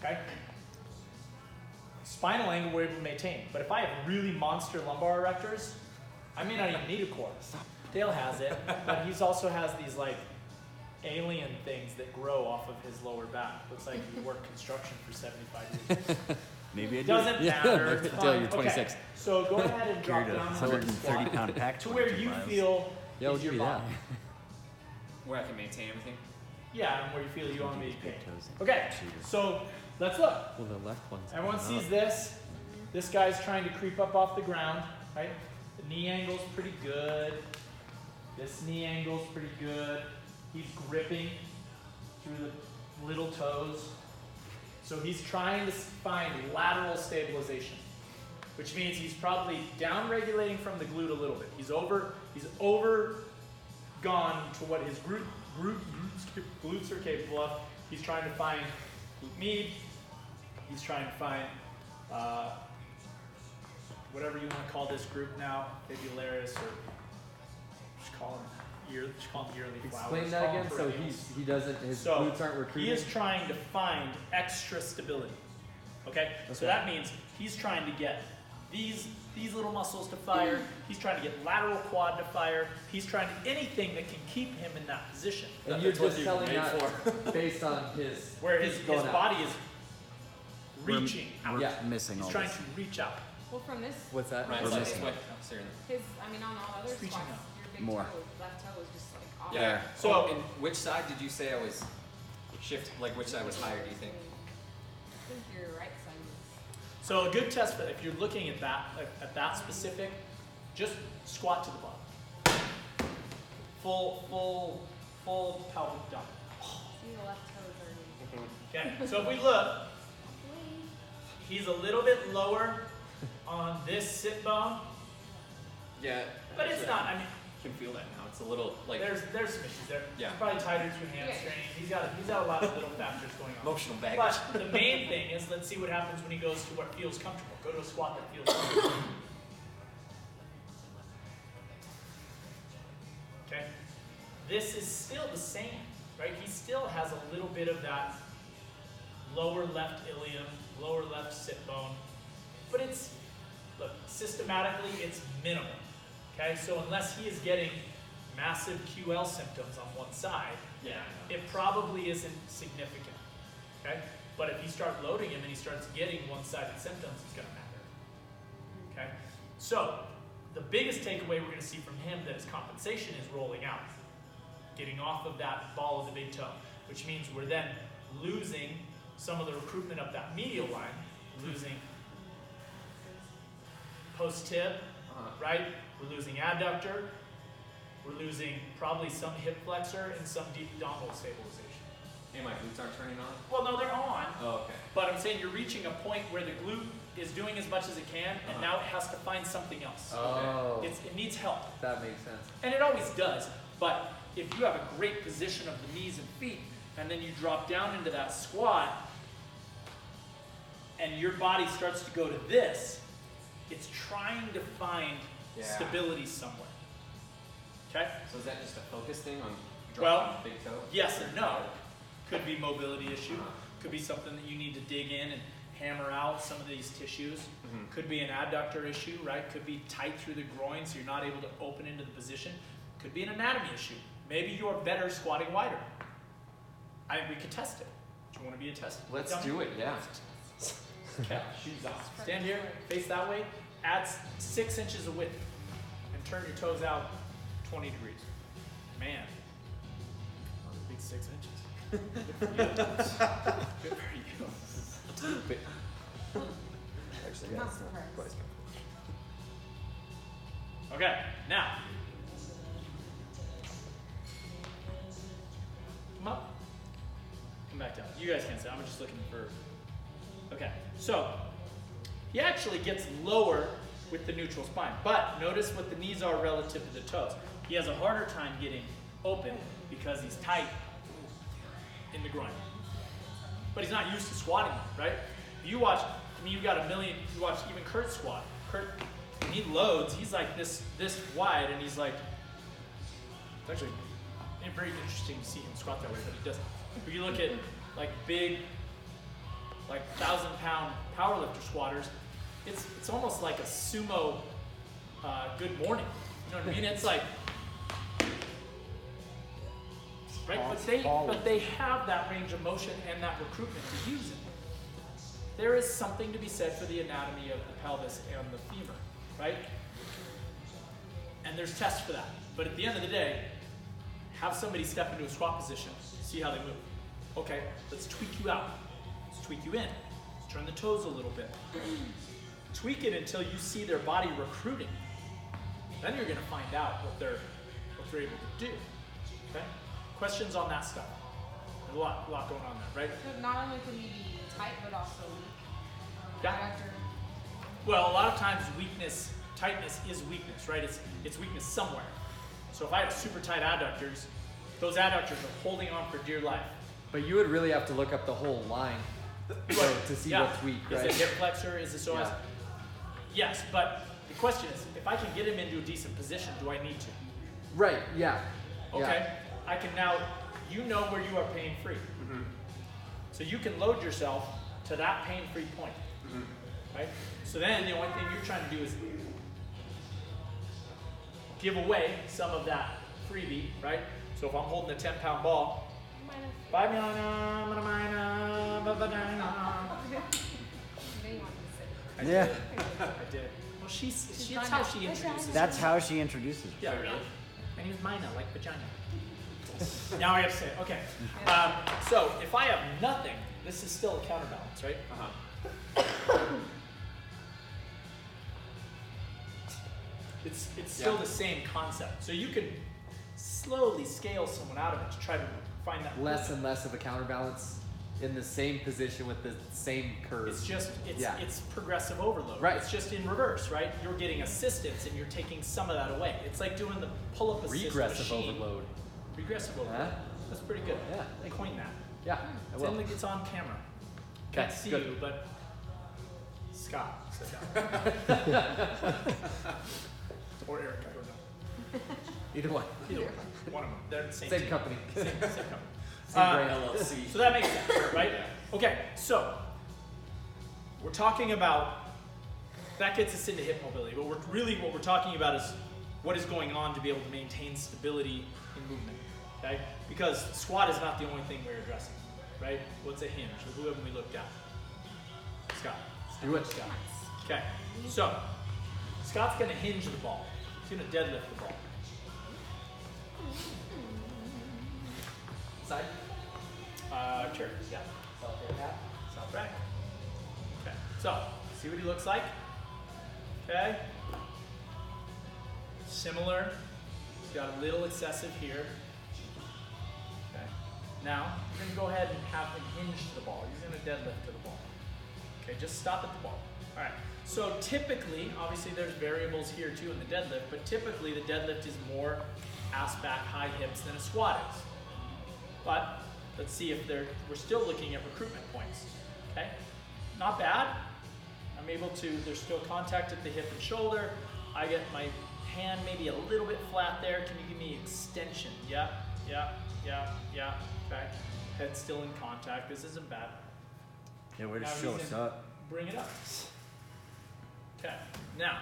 Okay. Spinal angle we're able to maintain, but if I have really monster lumbar erectors, I may not even need a core. Dale has it, but he also has these like alien things that grow off of his lower back. Looks like he worked construction for 75 years. Maybe I do. Doesn't matter. It's Dale, fine. you're 26. Okay. So go ahead and drop Carried a down 130 pound pack, to where 22 you miles. feel Yeah, we'll is give your you that. body. Where I can maintain everything? Yeah, and where you feel you want to be pain. toes in. Okay, so let's look. Well, the left one's Everyone coming sees up. this. This guy's trying to creep up off the ground, right? The knee angle's pretty good. This knee angle's pretty good. He's gripping through the little toes. So he's trying to find lateral stabilization, which means he's probably down regulating from the glute a little bit. He's over gone to what his glutes are capable of. He's trying to find glute med. He's trying to find whatever you want to call this group now, fibularis, or just call them yearly flowers. Explain Call that them again. So perennials. he doesn't, his So glutes aren't recruiting. he is trying to find extra stability. Okay? So Okay. that means he's trying to get these little muscles to fire. He's trying to get lateral quad to fire. He's trying to anything that can keep him in that position. And you're That's what just you're telling made that based on his Where his going out. body is reaching out. Yeah. Missing He's all trying this. to reach out. Well, from this, What's that? Right, We're so missing this way. it. Oh, sorry. his, I mean, on all other It's reaching squats, out. your big More. toe, left toe was just like off. Yeah. So- So, and which side did you say I was like which side was higher? Do you think? I think your right side was. So a good test for if you're looking at that specific, just squat to the bottom. Full pelvic dump. See the left toe is already. Okay. So if we look, he's a little bit lower on this sit bone, Yeah. but it's not. I mean, I can feel that now. It's a little like there's some issues there. Yeah. He's probably tighter through hamstring. He's got a lot of little factors going on. emotional baggage. But the main thing is, let's see what happens when he goes to what feels comfortable. Go to a squat that feels comfortable. Okay? This is still the same, right? He still has a little bit of that lower left ilium, lower left sit bone. But it's, look, systematically it's minimal. Okay? So unless he is getting massive QL symptoms on one side, Yeah. it probably isn't significant, okay? But if you start loading him and he starts getting one-sided symptoms, it's gonna matter, okay? So, the biggest takeaway we're gonna see from him that is compensation is rolling out, getting off of that ball of the big toe, which means we're then losing some of the recruitment of that medial line, losing post-tib, right? We're losing adductor, we're losing probably some hip flexor and some deep abdominal stabilization. Hey, my glutes aren't turning on. Well, no, they're on, Oh, okay. but I'm saying you're reaching a point where the glute is doing as much as it can, and now it has to find something else. Oh, It needs help, that makes sense. and it always does, but if you have a great position of the knees and feet, and then you drop down into that squat, and your body starts to go to this, it's trying to find Yeah. stability somewhere, okay? So is that just a focus thing on Well, dropping the big toe? Yes and no. Could be mobility issue. Could be something that you need to dig in and hammer out some of these tissues. Mhm. Could be an adductor issue, right? Could be tight through the groin so you're not able to open into the position. Could be an anatomy issue. Maybe you're better squatting wider. We could test it. Do you want to be a test? Let's dummy? do it. Yeah. Okay, shoes off. Stand here, face that way. Add 6 inches of width and turn your toes out 20 degrees. Man, big 6 inches. Good for you. Good for you. Actually, Not surprised. Okay, now. Come up. Come back down. You guys can't see. I'm just looking for. Okay, so he actually gets lower with the neutral spine, but notice what the knees are relative to the toes. He has a harder time getting open because he's tight in the groin. But he's not used to squatting, right? You watch, I mean, you watch even Kurt squat. Kurt, when he loads, he's like this wide, and he's like, it's actually very interesting to see him squat that way, but he doesn't. If you look at like big, like 1,000-pound powerlifter squatters, it's almost like a sumo good morning. You know what I mean? It's like, right? But they have that range of motion and that recruitment to use it. There is something to be said for the anatomy of the pelvis and the femur, right? And there's tests for that. But at the end of the day, have somebody step into a squat position, see how they move. Okay, let's tweak you out. Let's tweak you in. Let's turn the toes a little bit. Tweak it until you see their body recruiting. Then you're gonna find out what they're able to do. Okay? Questions on that stuff? There's a lot going on there, right? So not only can you be tight, but also weak. Yeah. Adductor. Well, a lot of times tightness is weakness, right? It's weakness somewhere. So if I have super tight adductors, those adductors are holding on for dear life. But you would really have to look up the whole line to see what's weak, right? Is it hip flexor? Is it psoas? Yeah. Yes, but the question is, if I can get him into a decent position, do I need to? Right, yeah. Okay, I can now, you know where you are pain-free. Mm-hmm. So you can load yourself to that pain-free point, right? So then the only thing you're trying to do is give away some of that freebie, right? So if I'm holding a 10-pound ball, bye, They want to sit. Yeah. I did. Well, that's how she introduces. That's how she introduces. Yeah, really. My name is Mina, like vagina. Now I have to say it. Okay. So if I have nothing, this is still a counterbalance, right? It's still the same concept. So you can slowly scale someone out of it to try to find that Less and less of a counterbalance in the same position with the same curve. It's just Yeah. it's progressive overload. Right. It's just in reverse, right? You're getting assistance and you're taking some of that away. It's like doing the pull-up assist Regressive machine. overload. Regressive overload. Huh? That's pretty good. Yeah. Coin that. Yeah, I will. It's on camera. Can't Okay, see good. you, but Scott, sit down. Or Eric, I don't know. Either one. Either one of them. They're the same Same team. company. Same company. Same brand. LLC. So that makes sense, right? Okay, so we're talking about that gets us into hip mobility, but what we're talking about is what is going on to be able to maintain stability in movement. Okay? Because squat is not the only thing we're addressing, right? What's a hinge? Who haven't we looked at? Scott. Do it. Scott. Okay, so Scott's going to hinge the ball. He's going to deadlift the ball. Side. Sure. Yeah. South back. Okay. So, see what he looks like? Okay. Similar. He's got a little excessive here. Okay. Now, you're going to go ahead and have him hinge to the ball. He's going to deadlift to the ball. Okay, just stop at the ball. All right. So typically, obviously there's variables here too in the deadlift, but typically the deadlift is more ass back, high hips than a squat is. But let's see if we're still looking at recruitment points. Okay, not bad. I'm able to, there's still contact at the hip and shoulder. I get my hand maybe a little bit flat there. Can you give me extension? Yeah. Okay, head still in contact. This isn't bad. Yeah, way to Now show he's us in- up. Bring it up. Okay, now,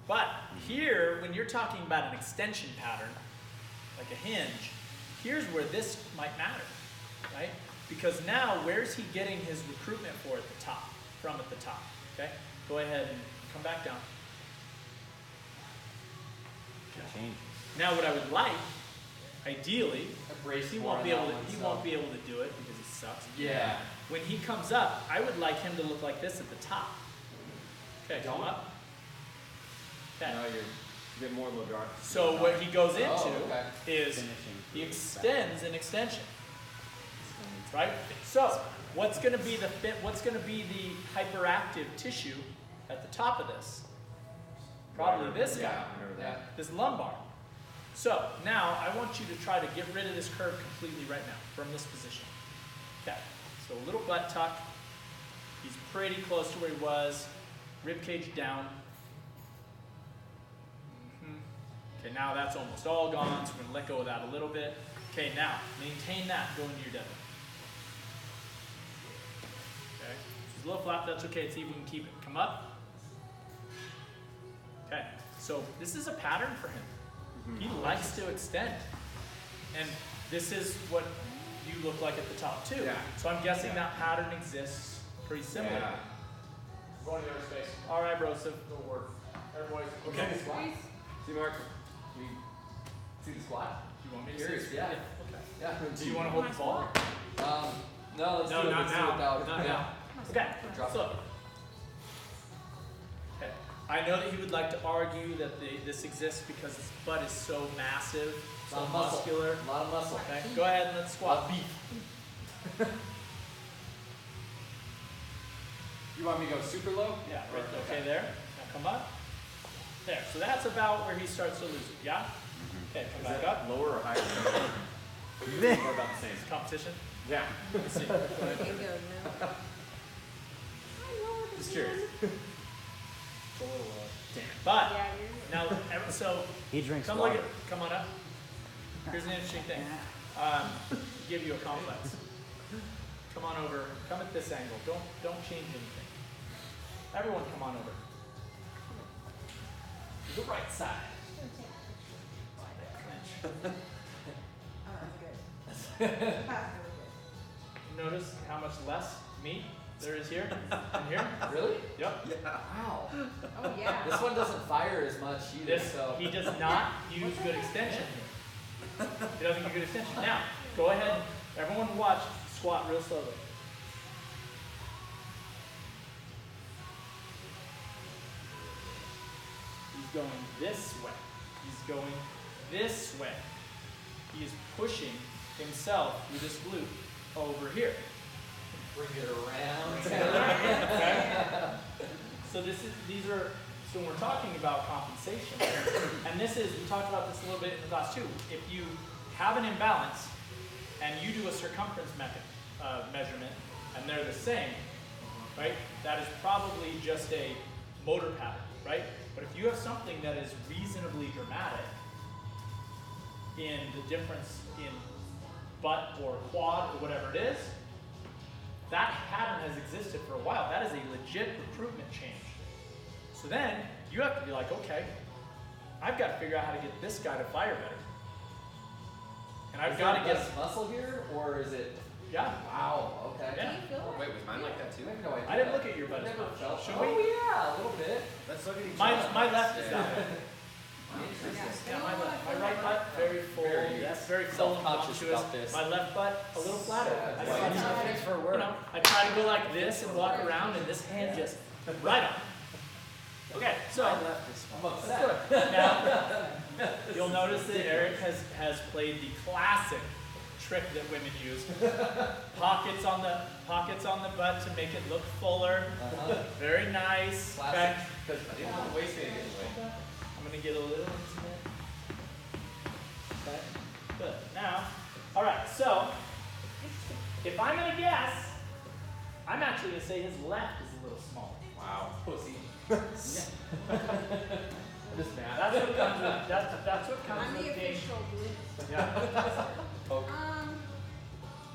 but here, when you're talking about an extension pattern, like a hinge, here's where this might matter, right? Because now, where's he getting his recruitment for at the top, from at the top, okay? Go ahead and come back down. Change. Now, what I would like, ideally, Brace he more won't on be that able to, one, he so- won't be able to do it because he sucks. Yeah. When he comes up, I would like him to look like this at the top. Okay, come up. Okay. Now you get more low. So what he goes into okay. is Finishing. he extends an extension, right? So what's going to be the hyperactive tissue at the top of this? Probably this guy, Yeah. this lumbar. So now I want you to try to get rid of this curve completely right now from this position. Okay, so a little butt tuck. He's pretty close to where he was. Rib cage down. Okay, now that's almost all gone, so we're gonna let go of that a little bit. Okay, now maintain that, go into your deadlift. Okay, it's a little flat, that's okay, see if we can keep it. Come up. Okay, so this is a pattern for him. He likes to extend. And this is what you look like at the top too. Yeah. So I'm guessing that pattern exists pretty similar. Yeah. Going to the other space. All right, bro, so it'll work. Everybody, okay. See, Mark. You see the squat? You want me to Curious, see? yeah. Okay. Yeah. Do you want to hold the ball? No, let's No, do it. not Let's do it now. without. Not yeah. now. Okay, Drop so. Okay. I know that he would like to argue that this exists because his butt is so massive, so Lot of muscle. muscular. A lot of muscle. Okay, go ahead and let's squat. Beef. You want me to go super low? Yeah, right. Okay, there. Now come up. There. So that's about where he starts to lose it. Yeah. Okay, come back up. Lower or higher? Or about the same. Competition. Yeah. Let's see. Go ahead. Just curious. It's a little damn. But Yeah, now, so He drinks come water. look at. Come on up. Here's an interesting thing. Give you a complex. Come on over. Come at this angle. Don't change anything. Everyone, come on over. To the right side. Oh, that's good. Notice how much less meat? There is here. And here. Really? Yep. Wow. Oh, yeah. This one doesn't fire as much either, This, so. he does not use good extension here. He doesn't use good extension. Now, go ahead, everyone watch, squat real slowly. He's going this way. He's going this way. He is pushing himself through this glute over here. Bring it around. Okay? So so when we're talking about compensation, and we talked about this a little bit in the class too. If you have an imbalance and you do a circumference measurement and they're the same, right? That is probably just a motor pattern, right? But if you have something that is reasonably dramatic in the difference in butt or quad or whatever it is, that pattern has existed for a while. That is a legit recruitment change. So then you have to be like, okay, I've got to figure out how to get this guy to fire better. And I've got to get less muscle here, or is it? Yeah. Wow. Okay. Yeah. Do you feel Oh, wait, was mine like that too? I have no idea. I didn't look at your butt as Never much. felt. Should Oh we? yeah, a little bit. Let's look at each My other. left is that way. Interesting. Yeah, my left. My right butt very full. Yes, very full and self-conscious voluptuous. about this. My left butt a little flatter. Yeah, I it's try like- to- Thanks for you work. know, I try to go like this and walk around, and this hand just right on. Okay, so My left is fine. I'm upset. now you'll notice that Eric has played the classic trick that women use: pockets on the butt to make it look fuller. Very nice. Classic. Okay. Because I didn't want to waste anything anyway. I'm gonna get a little intimate. Okay, good. Now, all right. So, if I'm gonna guess, I'm actually gonna say his left is a little small. Wow. Pussy. Just mad. That's what comes with. That's what comes I'm the with being. official glue. Yeah.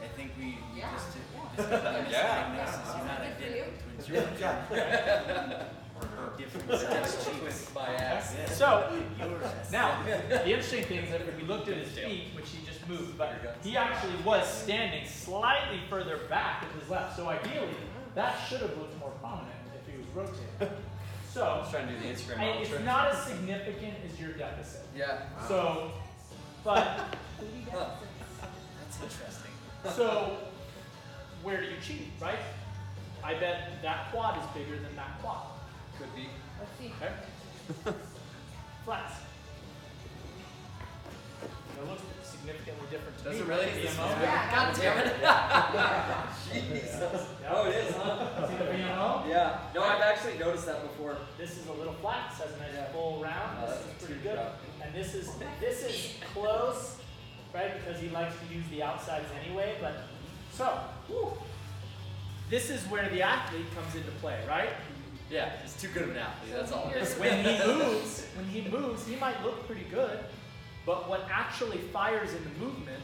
I think we Yeah. just did Yeah. this Yeah. diagnosis. You're not Good for identical you. twins. You're different steps. My ass. So Yours. now, the interesting thing is that if we looked at his feet, which he just moved, but he actually was standing slightly further back with his left. So ideally, that should have looked more prominent if he was rotated. I So was trying to do the Instagram model it's trick. not as significant as your deficit. Yeah. So, but That's interesting. so where do you cheat, right? I bet that quad is bigger than that quad. Could be. Let's see. Okay? Flats. That looks significantly different to Does me. it really? right? It's VMO. Yeah. God damn it. Jesus. Oh, it is, huh? See the VMO? Yeah. No, I've actually noticed that before. This is a little flat, has a nice Yeah. full round. Oh, This that's is a pretty good good. job. And this is close, right? Because he likes to use the outsides anyway. But so, this is where the athlete comes into play, right? Yeah, he's too good of an athlete. That's all it is. When he moves, he might look pretty good, but what actually fires in the movement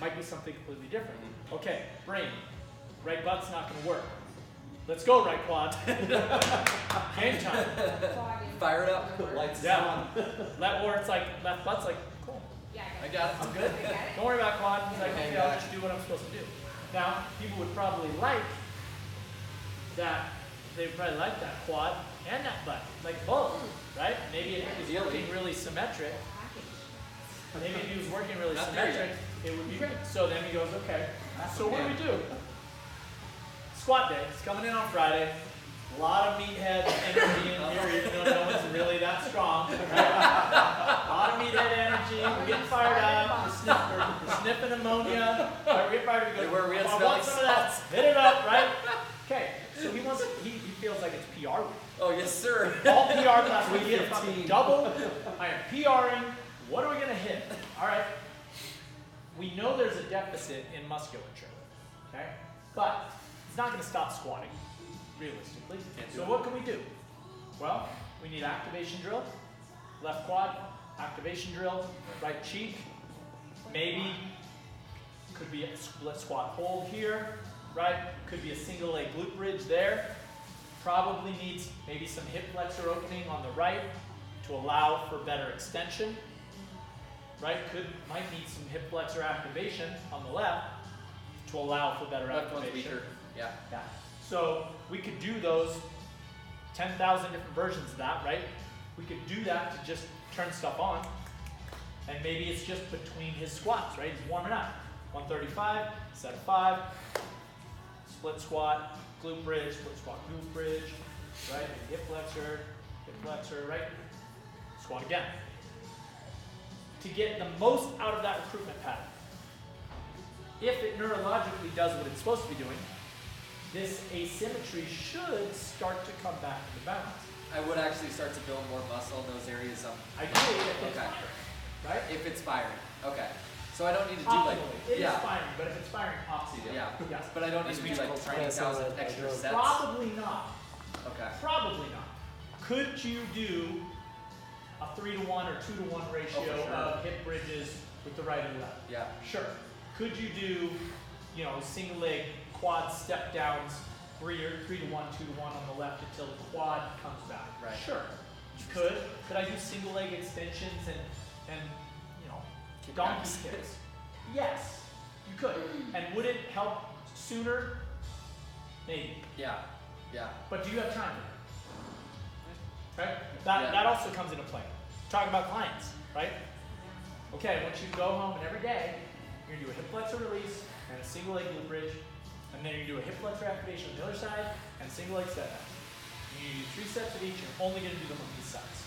might be something completely different. Okay, brain, right butt's not going to work. Let's go, right quad. Game time. Fire it up. Lights Yeah. on. Or it's like left butt's like, cool. Yeah, I got it. I'm good. I got it. Don't worry about quad. He's like, Okay, okay, got I'll it. just do what I'm supposed to do. Now, people would probably like that. They would probably like that quad and that butt, like both, right? Maybe if it was Ideally. working really symmetric. Maybe if he was working really Not there symmetric, it would be great. So then he goes, okay. So what do we do? Squat day. It's coming in on Friday. A lot of meathead energy in here, even though no one's really that strong. Right? A lot of meathead energy. We're getting fired up. We're sniffing ammonia. We're getting fired up. We go, Where we had I smelly want some of that. Hit it up, right? Okay. So he feels like it's PR week. Oh, yes, sir. All PR class, we get a 15. fucking double. I am PRing. What are we gonna hit? All right. We know there's a deficit in musculature, okay? But it's not gonna stop squatting, realistically. So what can we do? Well, we need activation drill, left quad, activation drill, right cheek. Maybe could be a split squat hold here, right? Could be a single leg glute bridge there. Probably needs maybe some hip flexor opening on the right to allow for better extension. Right? Might need some hip flexor activation on the left to allow for better Left one's activation. weaker. Yeah. Yeah. So we could do those 10,000 different versions of that, right? We could do that to just turn stuff on. And maybe it's just between his squats, right? He's warming up. 135, set of 5, split squat, glute bridge, split squat, glute bridge, right? Hip flexor, right? Squat again. To get the most out of that recruitment pattern. If it neurologically does what it's supposed to be doing, this asymmetry should start to come back into balance. I would actually start to build more muscle in those areas. Ideally, if it's Okay. firing, right? If it's firing. Okay. So I don't need to do like, Optimally, it is yeah, firing, but if it's firing opposite, yeah. yes. But I don't need to do like 20,000 extra sets. Probably not. Okay. Probably not. Could you do a 3-to-1 or 2-to-1 ratio Oh, for sure. of hip bridges with the right and left? Yeah. Sure. Could you do, single leg quad step downs, 3-to-1, 2-to-1 on the left until the quad comes back? Right. Sure. You could. Could I do single leg extensions and donkey kicks? Yes, you could. And would it help sooner? Maybe. Yeah. Yeah. But do you have time? Right? Yeah. That also comes into play. Talking about clients, right? Okay, I want you to go home and every day you're gonna do a hip flexor release and a single leg glute bridge, and then you're gonna do a hip flexor activation on the other side and a single leg step down. You're gonna do 3 sets of each, you're only gonna do them on these sides.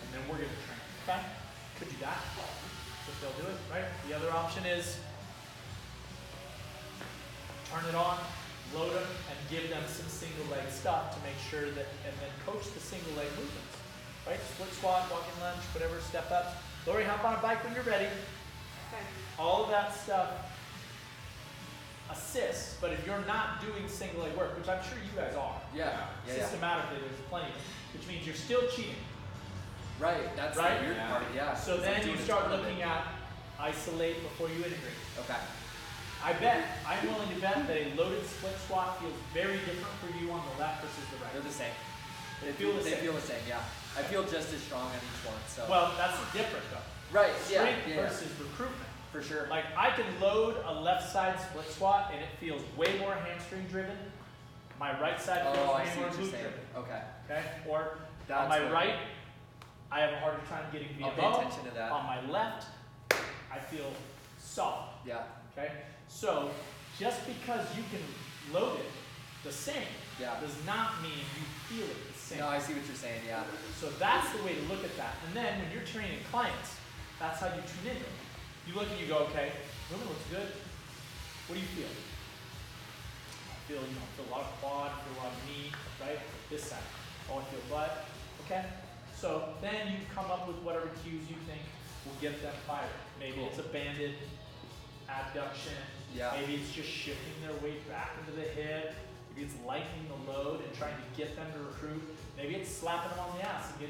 And then we're gonna train. Okay? Could do that. If they'll do it, right? The other option is turn it on, load them, and give them some single leg stuff to make sure that, and then coach the single leg movements, right? Split squat, walking lunge, whatever, step up. Lori, hop on a bike when you're ready. Okay. All of that stuff assists, but if you're not doing single leg work, which I'm sure you guys are, Yeah. Yeah. systematically, there's plenty, which means you're still cheating. Right. That's Right? the weird part. Yeah. So It's like then you doing a start ton of it. looking at isolate before you integrate. Okay. I'm willing to bet that a loaded split squat feels very different for you on the left versus the right. They're the same. They feel the They same. feel the same. Yeah. I feel just as strong on each one. So. Well, that's different though. Right. Yeah. Strength Yeah. versus recruitment. For sure. Like I can load a left side split squat and it feels way more hamstring driven. My right side feels Oh, I way see more what you're glute saying. driven. Okay. Okay? Or on That's my what- right, I have a harder time getting I'll pay VMO. attention to that. On my left, I feel solid. Yeah. Okay? So just because you can load it the same Yeah. does not mean you feel it the same. No, I see what you're saying. Yeah. So that's the way to look at that. And then when you're training clients, that's how you tune into it. You look and you go, okay, movement looks good. What do you feel? I feel, feel a lot of quad, feel a lot of knee, right? This side. Oh, I feel butt. Okay? So then you come up with whatever cues you think will get them fired. Maybe Cool. it's a banded abduction. Yeah. Maybe it's just shifting their weight back into the hip. Maybe it's lightening the load and trying to get them to recruit. Maybe it's slapping them on the ass and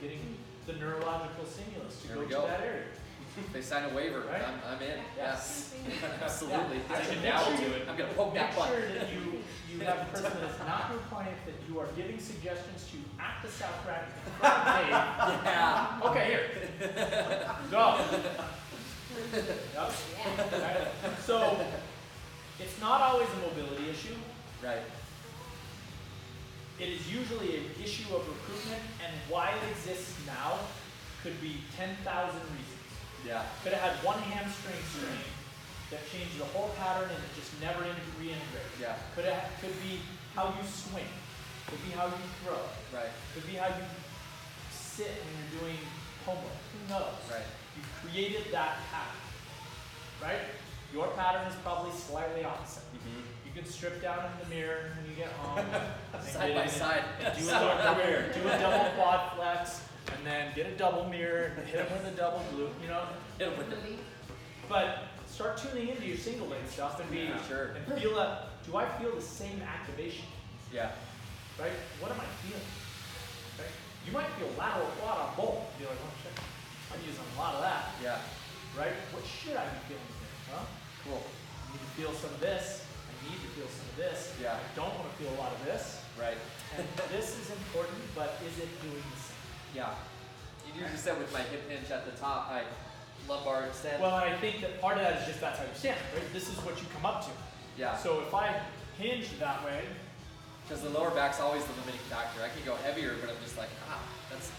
getting the neurological stimulus to There go we to go. that area. They sign a waiver. Right? I'm in. Yes. Absolutely. Yeah. I can Make now sure do you- it. I'm gonna poke Make that button. sure that you have a person that is not your client that you are giving suggestions to at the South Rack in front of Dave. Yeah. Okay, here. Go. Yep. Right. So it's not always a mobility issue. Right. It is usually an issue of recruitment, and why it exists now could be 10,000 reasons. Yeah. Could have had one hamstring strain that changed the whole pattern and it just never reintegrated. Yeah. Could be how you swing. Could be how you throw. Right. Could be how you sit when you're doing homework. Who knows? Right. You've created that pattern. Right? Your pattern is probably slightly opposite. Mm-hmm. You can strip down in the mirror when you get home. and Side get by in side. and do Side by a double quad flex, and then get a double mirror and hit them with a double glute, Hit 'em with the But start tuning into your single leg stuff and be For sure. and feel do I feel the same activation? Yeah. Right? What am I feeling? Right? You might feel lateral quad on both. Be like, oh shit, I'm using a lot of that. Yeah. Right? What should I be feeling here? Well, Cool. I need to feel some of this. I need to feel some of this. Yeah. I don't want to feel a lot of this. Right. And this is important, but is it doing the same? Yeah. You just said with my hip hinge at the top, I lumbar extend. Well, and I think that part of that is just that's how you stand, right? This is what you come up to. yeah. So if I hinged that way. Because the lower back's always the limiting factor. I can go heavier, but I'm just like, that's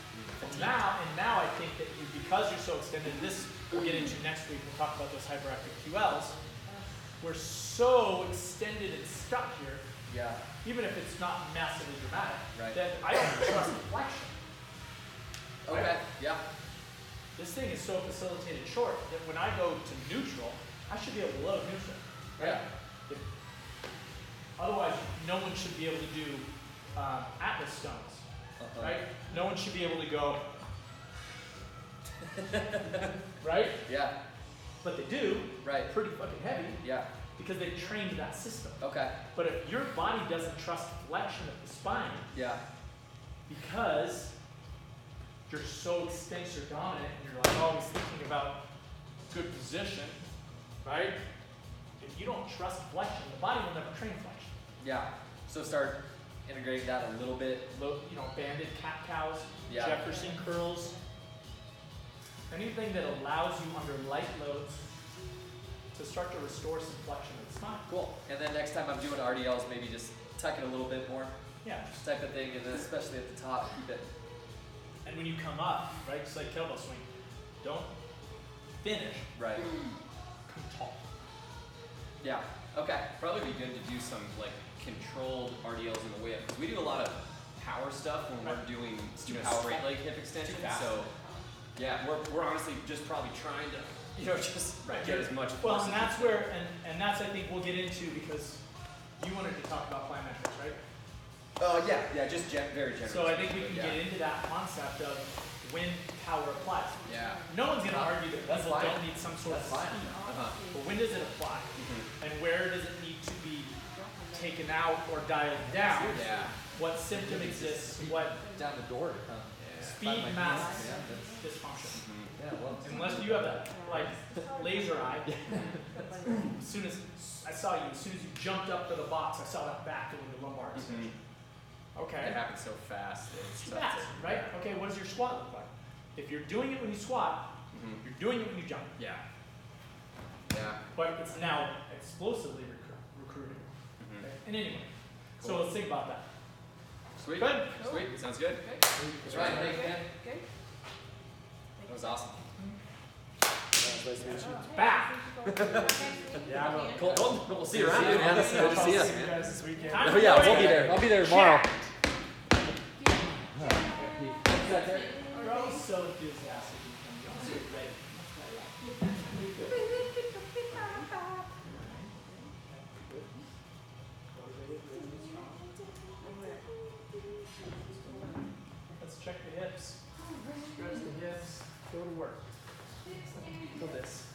And now I think that because you're so extended, this we'll get into next week. We'll talk about those hyperactive QLs. We're so extended and stuck here, yeah, even if it's not massively dramatic, Right. that I don't trust flexion. okay, Right? yeah, This thing is so facilitated short that when I go to neutral, I should be able to load neutral. Right? yeah, If- otherwise, no one should be able to do Atlas stones. Right? No one should be able to go, right? yeah, But they do, right, pretty fucking heavy, yeah, because they've trained that system. okay, But if your body doesn't trust flexion of the spine, yeah, because you're so extensor dominant and you're like always thinking about good position, right? If you don't trust flexion, the body will never train flexion. yeah. So start integrating that a little bit. Banded cat cows, Yeah. Jefferson curls, anything that allows you under light loads to start to restore some flexion of the spine. Cool. And then next time I'm doing RDLs, maybe just tuck it a little bit more, Yeah. type of thing, and then especially at the top, keep it. And when you come up, right, just like kettlebell swing, don't finish, Right. come tall. Yeah. Okay. Probably be good to do some like controlled RDLs in the way up because we do a lot of power stuff when we're doing straight leg hip extension. fast. So yeah, we're honestly just probably trying to just get as much. Well, force and as that's we can. where, and that's I think we'll get into because you wanted to talk about plyometrics, right? Yeah, just very general. So I think we can yeah. get into that concept of when power applies. Yeah. No one's going to argue that That's people fine. don't need some sort That's of fine. speed. Uh-huh. But when does it apply? Mhm. And where does it need to be taken out or dialed down? Yeah. What symptom exists? What down the door. speed Find my masks hands. Yeah, that's- dysfunction? Mhm. Yeah, well. Unless you have that like laser eye. As soon as I saw you, as soon as you jumped up to the box, I saw that back doing the lumbar extension. Mhm. Okay. It happens so fast. It's tough Fast, to- right? Okay, what does your squat look like? If you're doing it when you squat, Mhm. you're doing it when you jump. Yeah. Yeah. But it's now explosively recruited. Mhm. Okay? And anyway, so Cool. let's think about that. Sweet. Good. Sweet. Sounds good. That's right. Thank you, man. That was awesome. Nice to meet you. It's back. Yeah, I will. Cool. We'll see you around, See you, man. man. Good to see you. See you guys this weekend. Time Oh yeah, to we'll go be in. there. I'll be there tomorrow. You're always so enthusiastic. You're always so ready. Let's check the hips. Stretch the hips. Go to work. Feel this.